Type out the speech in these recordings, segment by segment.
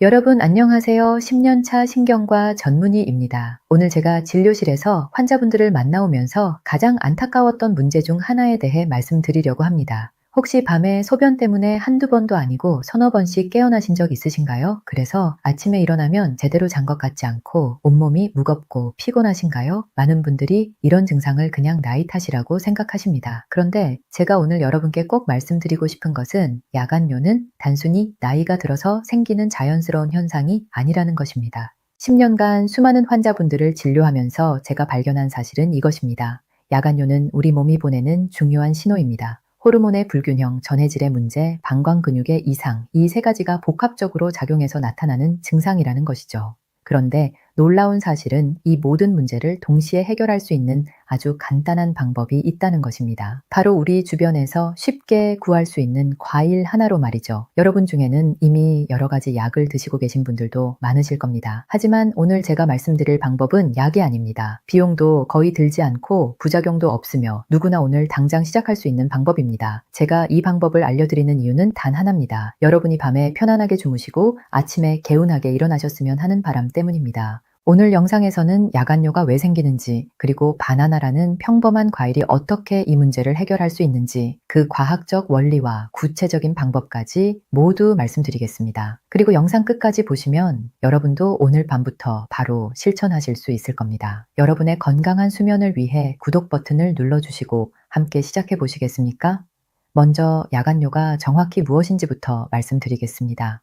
여러분 안녕하세요. 10년차 신경과 전문의입니다. 오늘 제가 진료실에서 환자분들을 만나오면서 가장 안타까웠던 문제 중 하나에 대해 말씀드리려고 합니다. 혹시 밤에 소변 때문에 한두 번도 아니고 서너 번씩 깨어나신 적 있으신가요? 그래서 아침에 일어나면 제대로 잔 것 같지 않고 온몸이 무겁고 피곤하신가요? 많은 분들이 이런 증상을 그냥 나이 탓이라고 생각하십니다. 그런데 제가 오늘 여러분께 꼭 말씀드리고 싶은 것은 야간뇨는 단순히 나이가 들어서 생기는 자연스러운 현상이 아니라는 것입니다. 10년간 수많은 환자분들을 진료하면서 제가 발견한 사실은 이것입니다. 야간뇨는 우리 몸이 보내는 중요한 신호입니다. 호르몬의 불균형, 전해질의 문제, 방광 근육의 이상, 이 세 가지가 복합적으로 작용해서 나타나는 증상이라는 것이죠. 그런데 놀라운 사실은 이 모든 문제를 동시에 해결할 수 있는 아주 간단한 방법이 있다는 것입니다. 바로 우리 주변에서 쉽게 구할 수 있는 과일 하나로 말이죠. 여러분 중에는 이미 여러 가지 약을 드시고 계신 분들도 많으실 겁니다. 하지만 오늘 제가 말씀드릴 방법은 약이 아닙니다. 비용도 거의 들지 않고 부작용도 없으며 누구나 오늘 당장 시작할 수 있는 방법입니다. 제가 이 방법을 알려드리는 이유는 단 하나입니다. 여러분이 밤에 편안하게 주무시고 아침에 개운하게 일어나셨으면 하는 바람 때문입니다. 오늘 영상에서는 야간뇨가 왜 생기는지, 그리고 바나나라는 평범한 과일이 어떻게 이 문제를 해결할 수 있는지, 그 과학적 원리와 구체적인 방법까지 모두 말씀드리겠습니다. 그리고 영상 끝까지 보시면 여러분도 오늘 밤부터 바로 실천하실 수 있을 겁니다. 여러분의 건강한 수면을 위해 구독 버튼을 눌러주시고 함께 시작해 보시겠습니까? 먼저 야간뇨가 정확히 무엇인지부터 말씀드리겠습니다.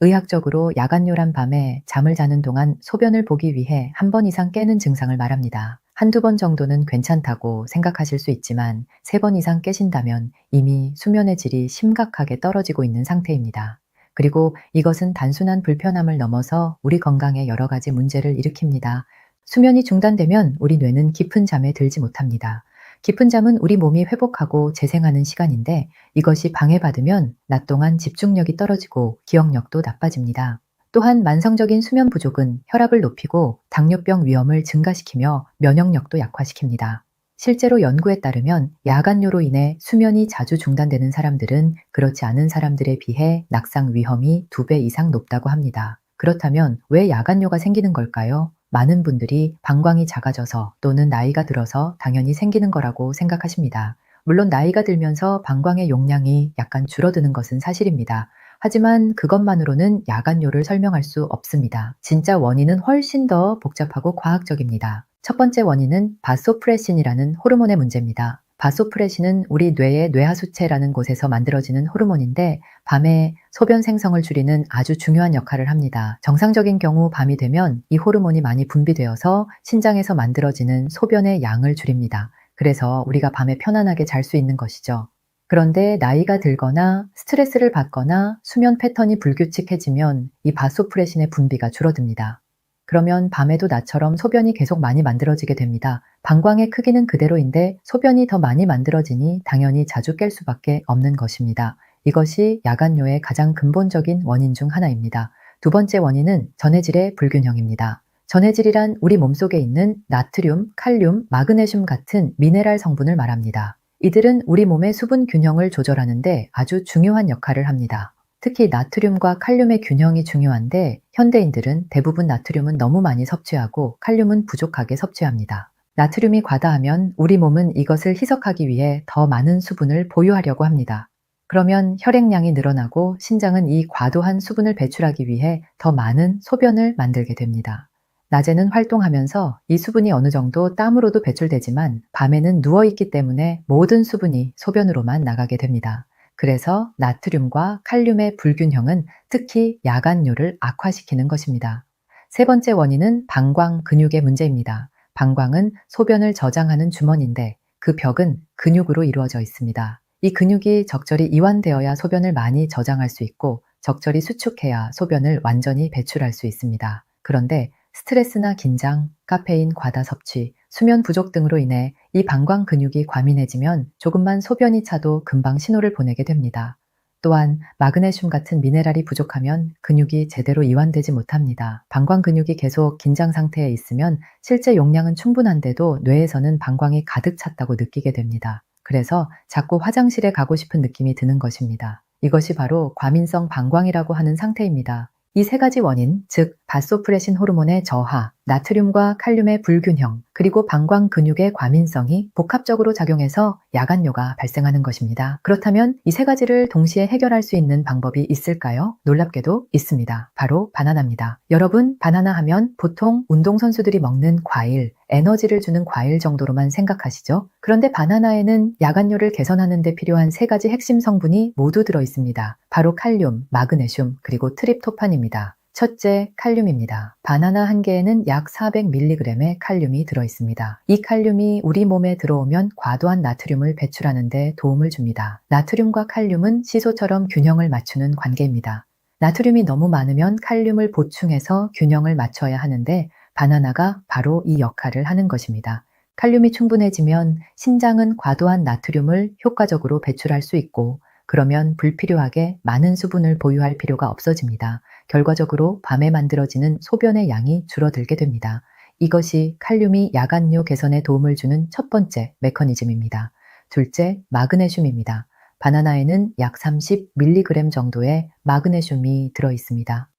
의학적으로 야간뇨란 밤에 잠을 자는 동안 소변을 보기 위해 한 번 이상 깨는 증상을 말합니다. 한두 번 정도는 괜찮다고 생각하실 수 있지만 3번 이상 깨신다면 이미 수면의 질이 심각하게 떨어지고 있는 상태입니다. 그리고 이것은 단순한 불편함을 넘어서 우리 건강에 여러 가지 문제를 일으킵니다. 수면이 중단되면 우리 뇌는 깊은 잠에 들지 못합니다. 깊은 잠은 우리 몸이 회복하고 재생하는 시간인데 이것이 방해받으면 낮 동안 집중력이 떨어지고 기억력도 나빠집니다. 또한 만성적인 수면 부족은 혈압을 높이고 당뇨병 위험을 증가시키며 면역력도 약화시킵니다. 실제로 연구에 따르면 야간뇨로 인해 수면이 자주 중단되는 사람들은 그렇지 않은 사람들에 비해 낙상 위험이 2배 이상 높다고 합니다. 그렇다면 왜 야간뇨가 생기는 걸까요? 많은 분들이 방광이 작아져서 또는 나이가 들어서 당연히 생기는 거라고 생각하십니다. 물론 나이가 들면서 방광의 용량이 약간 줄어드는 것은 사실입니다. 하지만 그것만으로는 야간뇨를 설명할 수 없습니다. 진짜 원인은 훨씬 더 복잡하고 과학적입니다. 첫 번째 원인은 바소프레신이라는 호르몬의 문제입니다. 바소프레신은 우리 뇌의 뇌하수체라는 곳에서 만들어지는 호르몬인데 밤에 소변 생성을 줄이는 아주 중요한 역할을 합니다. 정상적인 경우 밤이 되면 이 호르몬이 많이 분비되어서 신장에서 만들어지는 소변의 양을 줄입니다. 그래서 우리가 밤에 편안하게 잘 수 있는 것이죠. 그런데 나이가 들거나 스트레스를 받거나 수면 패턴이 불규칙해지면 이 바소프레신의 분비가 줄어듭니다. 그러면 밤에도 나처럼 소변이 계속 많이 만들어지게 됩니다. 방광의 크기는 그대로인데 소변이 더 많이 만들어지니 당연히 자주 깰 수밖에 없는 것입니다. 이것이 야간뇨의 가장 근본적인 원인 중 하나입니다. 두 번째 원인은 전해질의 불균형입니다. 전해질이란 우리 몸속에 있는 나트륨, 칼륨, 마그네슘 같은 미네랄 성분을 말합니다. 이들은 우리 몸의 수분 균형을 조절하는데 아주 중요한 역할을 합니다. 특히 나트륨과 칼륨의 균형이 중요한데 현대인들은 대부분 나트륨은 너무 많이 섭취하고 칼륨은 부족하게 섭취합니다. 나트륨이 과다하면 우리 몸은 이것을 희석하기 위해 더 많은 수분을 보유하려고 합니다. 그러면 혈액량이 늘어나고 신장은 이 과도한 수분을 배출하기 위해 더 많은 소변을 만들게 됩니다. 낮에는 활동하면서 이 수분이 어느 정도 땀으로도 배출되지만 밤에는 누워있기 때문에 모든 수분이 소변으로만 나가게 됩니다. 그래서 나트륨과 칼륨의 불균형은 특히 야간뇨를 악화시키는 것입니다. 세 번째 원인은 방광 근육의 문제입니다. 방광은 소변을 저장하는 주머니인데 그 벽은 근육으로 이루어져 있습니다. 이 근육이 적절히 이완되어야 소변을 많이 저장할 수 있고 적절히 수축해야 소변을 완전히 배출할 수 있습니다. 그런데 스트레스나 긴장, 카페인 과다 섭취, 수면 부족 등으로 인해 이 방광 근육이 과민해지면 조금만 소변이 차도 금방 신호를 보내게 됩니다. 또한 마그네슘 같은 미네랄이 부족하면 근육이 제대로 이완되지 못합니다. 방광 근육이 계속 긴장 상태에 있으면 실제 용량은 충분한데도 뇌에서는 방광이 가득 찼다고 느끼게 됩니다. 그래서 자꾸 화장실에 가고 싶은 느낌이 드는 것입니다. 이것이 바로 과민성 방광이라고 하는 상태입니다. 이 세 가지 원인, 즉 바소프레신 호르몬의 저하, 나트륨과 칼륨의 불균형, 그리고 방광 근육의 과민성이 복합적으로 작용해서 야간뇨가 발생하는 것입니다. 그렇다면 이 세 가지를 동시에 해결할 수 있는 방법이 있을까요? 놀랍게도 있습니다. 바로 바나나입니다. 여러분, 바나나 하면 보통 운동선수들이 먹는 과일, 에너지를 주는 과일 정도로만 생각하시죠? 그런데 바나나에는 야간뇨를 개선하는 데 필요한 세 가지 핵심 성분이 모두 들어 있습니다. 바로 칼륨, 마그네슘, 그리고 트립토판입니다. 첫째, 칼륨입니다. 바나나 한 개에는 약 400mg의 칼륨이 들어 있습니다. 이 칼륨이 우리 몸에 들어오면 과도한 나트륨을 배출하는 데 도움을 줍니다. 나트륨과 칼륨은 시소처럼 균형을 맞추는 관계입니다. 나트륨이 너무 많으면 칼륨을 보충해서 균형을 맞춰야 하는데 바나나가 바로 이 역할을 하는 것입니다. 칼륨이 충분해지면 신장은 과도한 나트륨을 효과적으로 배출할 수 있고 그러면 불필요하게 많은 수분을 보유할 필요가 없어집니다. 결과적으로 밤에 만들어지는 소변의 양이 줄어들게 됩니다. 이것이 칼륨이 야간뇨 개선에 도움을 주는 첫 번째 메커니즘입니다. 둘째, 마그네슘입니다. 바나나에는 약 30mg 정도의 마그네슘이 들어 있습니다.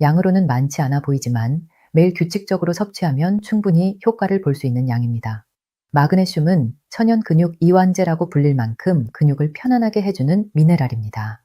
양으로는 많지 않아 보이지만 매일 규칙적으로 섭취하면 충분히 효과를 볼 수 있는 양입니다. 마그네슘은 천연 근육 이완제라고 불릴 만큼 근육을 편안하게 해주는 미네랄입니다.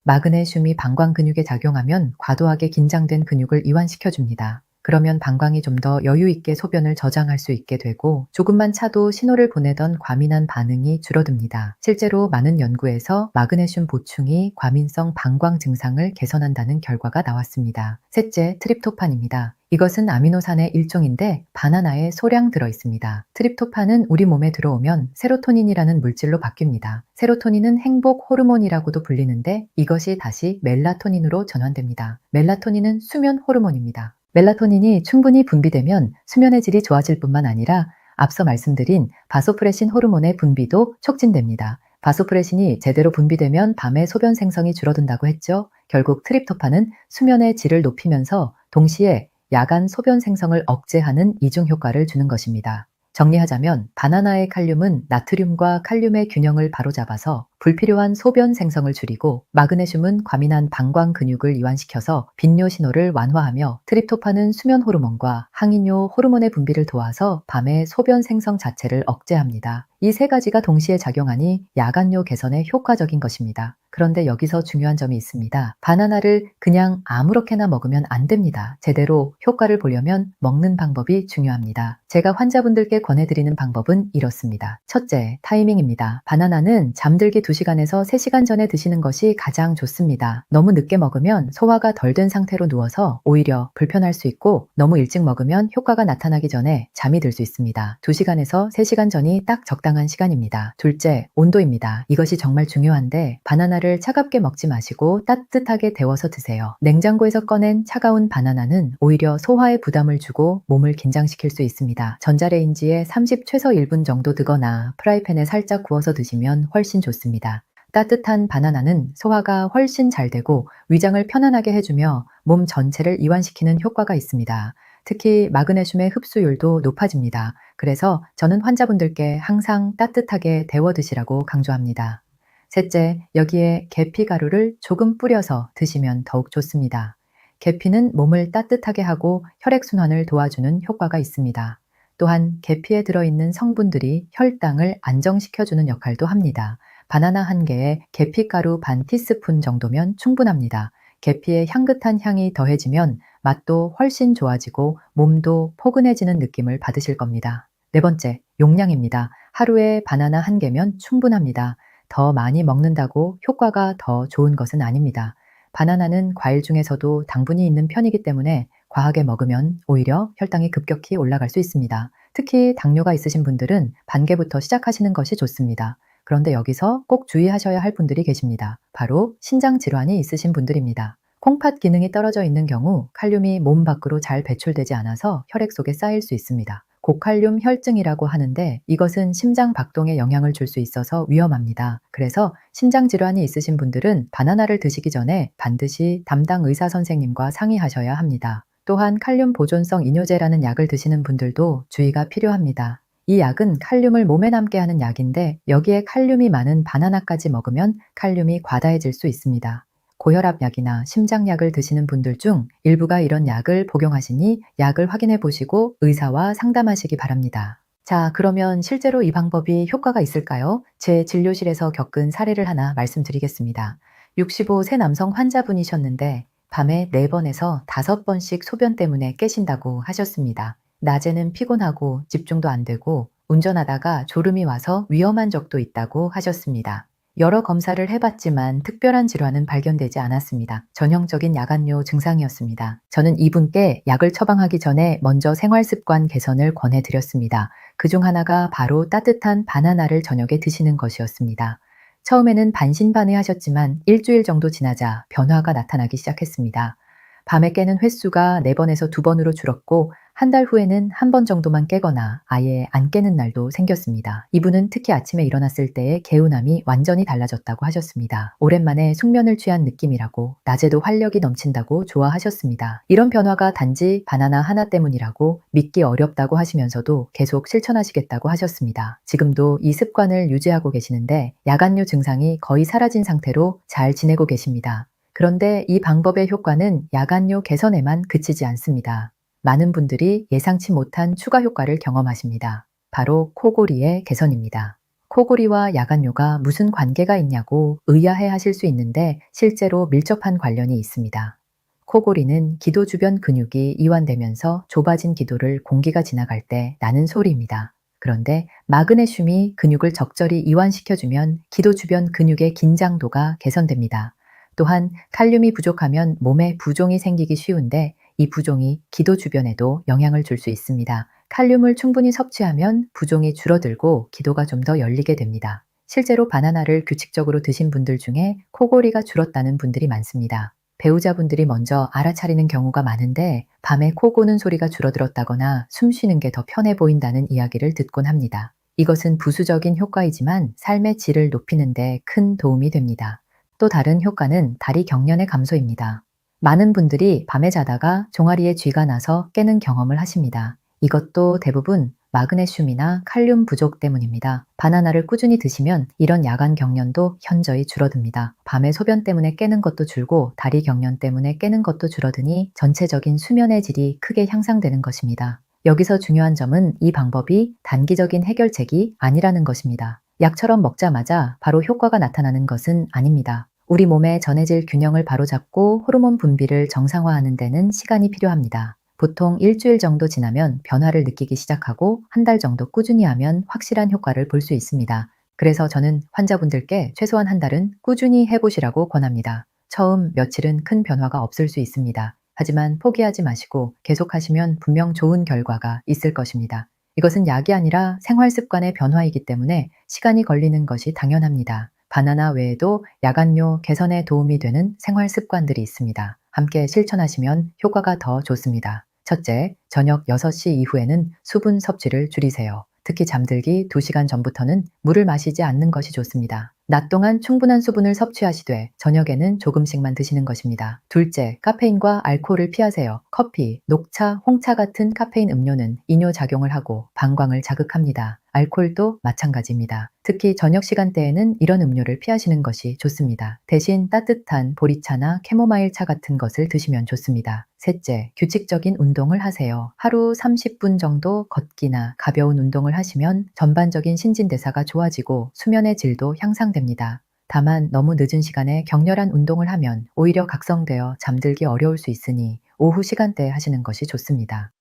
마그네슘이 방광 근육에 작용하면 과도하게 긴장된 근육을 이완시켜줍니다. 그러면 방광이 좀 더 여유 있게 소변을 저장할 수 있게 되고 조금만 차도 신호를 보내던 과민한 반응이 줄어듭니다. 실제로 많은 연구에서 마그네슘 보충이 과민성 방광 증상을 개선한다는 결과가 나왔습니다. 셋째, 트립토판입니다. 이것은 아미노산의 일종인데 바나나에 소량 들어 있습니다. 트립토판은 우리 몸에 들어오면 세로토닌이라는 물질로 바뀝니다. 세로토닌은 행복 호르몬이라고도 불리는데 이것이 다시 멜라토닌으로 전환됩니다. 멜라토닌은 수면 호르몬입니다. 멜라토닌이 충분히 분비되면 수면의 질이 좋아질 뿐만 아니라 앞서 말씀드린 바소프레신 호르몬의 분비도 촉진됩니다. 바소프레신이 제대로 분비되면 밤에 소변 생성이 줄어든다고 했죠. 결국 트립토판은 수면의 질을 높이면서 동시에 야간 소변 생성을 억제하는 이중 효과를 주는 것입니다. 정리하자면 바나나의 칼륨은 나트륨과 칼륨의 균형을 바로잡아서 불필요한 소변 생성을 줄이고 마그네슘은 과민한 방광 근육을 이완시켜서 빈뇨 신호를 완화하며 트립토판은 수면 호르몬과 항이뇨 호르몬의 분비를 도와서 밤의 소변 생성 자체를 억제합니다. 이 세 가지가 동시에 작용하니 야간뇨 개선에 효과적인 것입니다. 그런데 여기서 중요한 점이 있습니다. 바나나를 그냥 아무렇게나 먹으면 안 됩니다. 제대로 효과를 보려면 먹는 방법이 중요합니다. 제가 환자분들께 권해드리는 방법은 이렇습니다. 첫째, 타이밍입니다. 바나나는 잠들기 2시간에서 3시간 전에 드시는 것이 가장 좋습니다. 너무 늦게 먹으면 소화가 덜 된 상태로 누워서 오히려 불편할 수 있고 너무 일찍 먹으면 효과가 나타나기 전에 잠이 들 수 있습니다. 2시간에서 3시간 전이 딱 적당한 시간입니다. 둘째, 온도입니다. 이것이 정말 중요한데 바나나를 차갑게 먹지 마시고 따뜻하게 데워서 드세요. 냉장고에서 꺼낸 차가운 바나나는 오히려 소화에 부담을 주고 몸을 긴장시킬 수 있습니다. 전자레인지에 30 최소 1분 정도 두거나 프라이팬에 살짝 구워서 드시면 훨씬 좋습니다. 따뜻한 바나나는 소화가 훨씬 잘 되고 위장을 편안하게 해주며 몸 전체를 이완시키는 효과가 있습니다. 특히 마그네슘의 흡수율도 높아집니다. 그래서 저는 환자분들께 항상 따뜻하게 데워 드시라고 강조합니다. 셋째, 여기에 계피 가루를 조금 뿌려서 드시면 더욱 좋습니다. 계피는 몸을 따뜻하게 하고 혈액순환을 도와주는 효과가 있습니다. 또한 계피에 들어있는 성분들이 혈당을 안정시켜주는 역할도 합니다. 바나나 한 개에 계피가루 반 티스푼 정도면 충분합니다. 계피의 향긋한 향이 더해지면 맛도 훨씬 좋아지고 몸도 포근해지는 느낌을 받으실 겁니다. 네 번째, 용량입니다. 하루에 바나나 한 개면 충분합니다. 더 많이 먹는다고 효과가 더 좋은 것은 아닙니다. 바나나는 과일 중에서도 당분이 있는 편이기 때문에 과하게 먹으면 오히려 혈당이 급격히 올라갈 수 있습니다. 특히 당뇨가 있으신 분들은 반 개부터 시작하시는 것이 좋습니다. 그런데 여기서 꼭 주의하셔야 할 분들이 계십니다. 바로 신장 질환이 있으신 분들입니다. 콩팥 기능이 떨어져 있는 경우 칼륨이 몸 밖으로 잘 배출되지 않아서 혈액 속에 쌓일 수 있습니다. 고칼륨 혈증이라고 하는데 이것은 심장 박동에 영향을 줄 수 있어서 위험합니다. 그래서 심장 질환이 있으신 분들은 바나나를 드시기 전에 반드시 담당 의사 선생님과 상의하셔야 합니다. 또한 칼륨 보존성 이뇨제라는 약을 드시는 분들도 주의가 필요합니다. 이 약은 칼륨을 몸에 남게 하는 약인데 여기에 칼륨이 많은 바나나까지 먹으면 칼륨이 과다해질 수 있습니다. 고혈압 약이나 심장약을 드시는 분들 중 일부가 이런 약을 복용하시니 약을 확인해 보시고 의사와 상담하시기 바랍니다. 자, 그러면 실제로 이 방법이 효과가 있을까요? 제 진료실에서 겪은 사례를 하나 말씀드리겠습니다. 65세 남성 환자분이셨는데 밤에 4번에서 5번씩 소변 때문에 깨신다고 하셨습니다. 낮에는 피곤하고 집중도 안 되고 운전하다가 졸음이 와서 위험한 적도 있다고 하셨습니다. 여러 검사를 해봤지만 특별한 질환은 발견되지 않았습니다. 전형적인 야간요 증상이었습니다. 저는 이분께 약을 처방하기 전에 먼저 생활습관 개선을 권해드렸습니다. 그중 하나가 바로 따뜻한 바나나를 저녁에 드시는 것이었습니다. 처음에는 반신반의하셨지만 일주일 정도 지나자 변화가 나타나기 시작했습니다. 밤에 깨는 횟수가 4번에서 2번으로 줄었고 한 달 후에는 1번 정도만 깨거나 아예 안 깨는 날도 생겼습니다. 이분은 특히 아침에 일어났을 때의 개운함이 완전히 달라졌다고 하셨습니다. 오랜만에 숙면을 취한 느낌이라고 낮에도 활력이 넘친다고 좋아하셨습니다. 이런 변화가 단지 바나나 하나 때문이라고 믿기 어렵다고 하시면서도 계속 실천하시겠다고 하셨습니다. 지금도 이 습관을 유지하고 계시는데 야간요 증상이 거의 사라진 상태로 잘 지내고 계십니다. 그런데 이 방법의 효과는 야간요 개선에만 그치지 않습니다. 많은 분들이 예상치 못한 추가 효과를 경험하십니다. 바로 코골이의 개선입니다. 코골이와 야간요가 무슨 관계가 있냐고 의아해 하실 수 있는데 실제로 밀접한 관련이 있습니다. 코골이는 기도 주변 근육이 이완되면서 좁아진 기도를 공기가 지나갈 때 나는 소리입니다. 그런데 마그네슘이 근육을 적절히 이완시켜주면 기도 주변 근육의 긴장도가 개선됩니다. 또한 칼륨이 부족하면 몸에 부종이 생기기 쉬운데 이 부종이 기도 주변에도 영향을 줄 수 있습니다. 칼륨을 충분히 섭취하면 부종이 줄어들고 기도가 좀 더 열리게 됩니다. 실제로 바나나를 규칙적으로 드신 분들 중에 코골이가 줄었다는 분들이 많습니다. 배우자분들이 먼저 알아차리는 경우가 많은데 밤에 코 고는 소리가 줄어들었다거나 숨 쉬는 게 더 편해 보인다는 이야기를 듣곤 합니다. 이것은 부수적인 효과이지만 삶의 질을 높이는 데 큰 도움이 됩니다. 또 다른 효과는 다리 경련의 감소입니다. 많은 분들이 밤에 자다가 종아리에 쥐가 나서 깨는 경험을 하십니다. 이것도 대부분 마그네슘이나 칼륨 부족 때문입니다. 바나나를 꾸준히 드시면 이런 야간 경련도 현저히 줄어듭니다. 밤에 소변 때문에 깨는 것도 줄고 다리 경련 때문에 깨는 것도 줄어드니 전체적인 수면의 질이 크게 향상되는 것입니다. 여기서 중요한 점은 이 방법이 단기적인 해결책이 아니라는 것입니다. 약처럼 먹자마자 바로 효과가 나타나는 것은 아닙니다. 우리 몸의 전해질 균형을 바로잡고 호르몬 분비를 정상화하는 데는 시간이 필요합니다. 보통 일주일 정도 지나면 변화를 느끼기 시작하고 한 달 정도 꾸준히 하면 확실한 효과를 볼 수 있습니다. 그래서 저는 환자분들께 최소한 한 달은 꾸준히 해보시라고 권합니다. 처음 며칠은 큰 변화가 없을 수 있습니다. 하지만 포기하지 마시고 계속하시면 분명 좋은 결과가 있을 것입니다. 이것은 약이 아니라 생활 습관의 변화이기 때문에 시간이 걸리는 것이 당연합니다. 바나나 외에도 야간요 개선에 도움이 되는 생활 습관들이 있습니다. 함께 실천하시면 효과가 더 좋습니다. 첫째, 저녁 6시 이후에는 수분 섭취를 줄이세요. 특히 잠들기 2시간 전부터는 물을 마시지 않는 것이 좋습니다. 낮 동안 충분한 수분을 섭취하시되 저녁에는 조금씩만 드시는 것입니다. 둘째, 카페인과 알코올을 피하세요. 커피, 녹차, 홍차 같은 카페인 음료는 이뇨작용을 하고 방광을 자극합니다. 알코올도 마찬가지입니다. 특히 저녁 시간대에는 이런 음료를 피하시는 것이 좋습니다. 대신 따뜻한 보리차나 캐모마일 차 같은 것을 드시면 좋습니다. 셋째, 규칙적인 운동을 하세요. 하루 30분 정도 걷기나 가벼운 운동을 하시면 전반적인 신진대사가 좋아지고 수면의 질도 향상됩니다. 다만 너무 늦은 시간에 격렬한 운동을 하면 오히려 각성되어 잠들기 어려울 수 있으니 오후 시간대에 하시는 것이 좋습니다.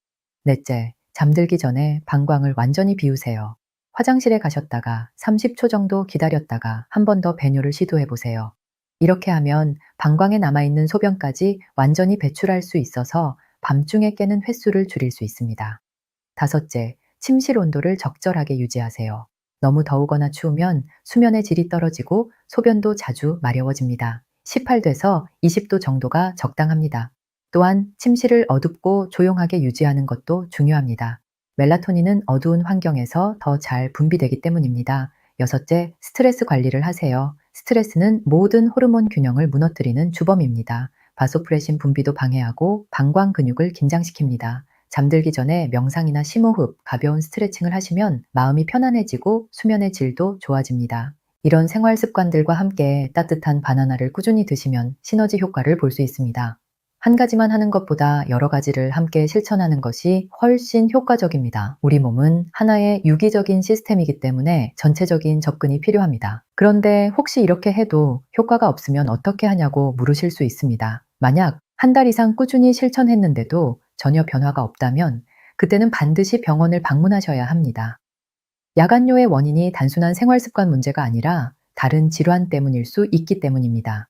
넷째, 잠들기 전에 방광을 완전히 비우세요. 화장실에 가셨다가 30초 정도 기다렸다가 한 번 더 배뇨를 시도해 보세요. 이렇게 하면 방광에 남아있는 소변까지 완전히 배출할 수 있어서 밤중에 깨는 횟수를 줄일 수 있습니다. 다섯째, 침실 온도를 적절하게 유지하세요. 너무 더우거나 추우면 수면의 질이 떨어지고 소변도 자주 마려워집니다. 18도에서 20도 정도가 적당합니다. 또한 침실을 어둡고 조용하게 유지하는 것도 중요합니다. 멜라토닌은 어두운 환경에서 더 잘 분비되기 때문입니다. 여섯째, 스트레스 관리를 하세요. 스트레스는 모든 호르몬 균형을 무너뜨리는 주범입니다. 바소프레신 분비도 방해하고 방광 근육을 긴장시킵니다. 잠들기 전에 명상이나 심호흡, 가벼운 스트레칭을 하시면 마음이 편안해지고 수면의 질도 좋아집니다. 이런 생활 습관들과 함께 따뜻한 바나나를 꾸준히 드시면 시너지 효과를 볼 수 있습니다. 한 가지만 하는 것보다 여러 가지를 함께 실천하는 것이 훨씬 효과적입니다. 우리 몸은 하나의 유기적인 시스템이기 때문에 전체적인 접근이 필요합니다. 그런데 혹시 이렇게 해도 효과가 없으면 어떻게 하냐고 물으실 수 있습니다. 만약 한 달 이상 꾸준히 실천했는데도 전혀 변화가 없다면 그때는 반드시 병원을 방문하셔야 합니다. 야간뇨의 원인이 단순한 생활 습관 문제가 아니라 다른 질환 때문일 수 있기 때문입니다.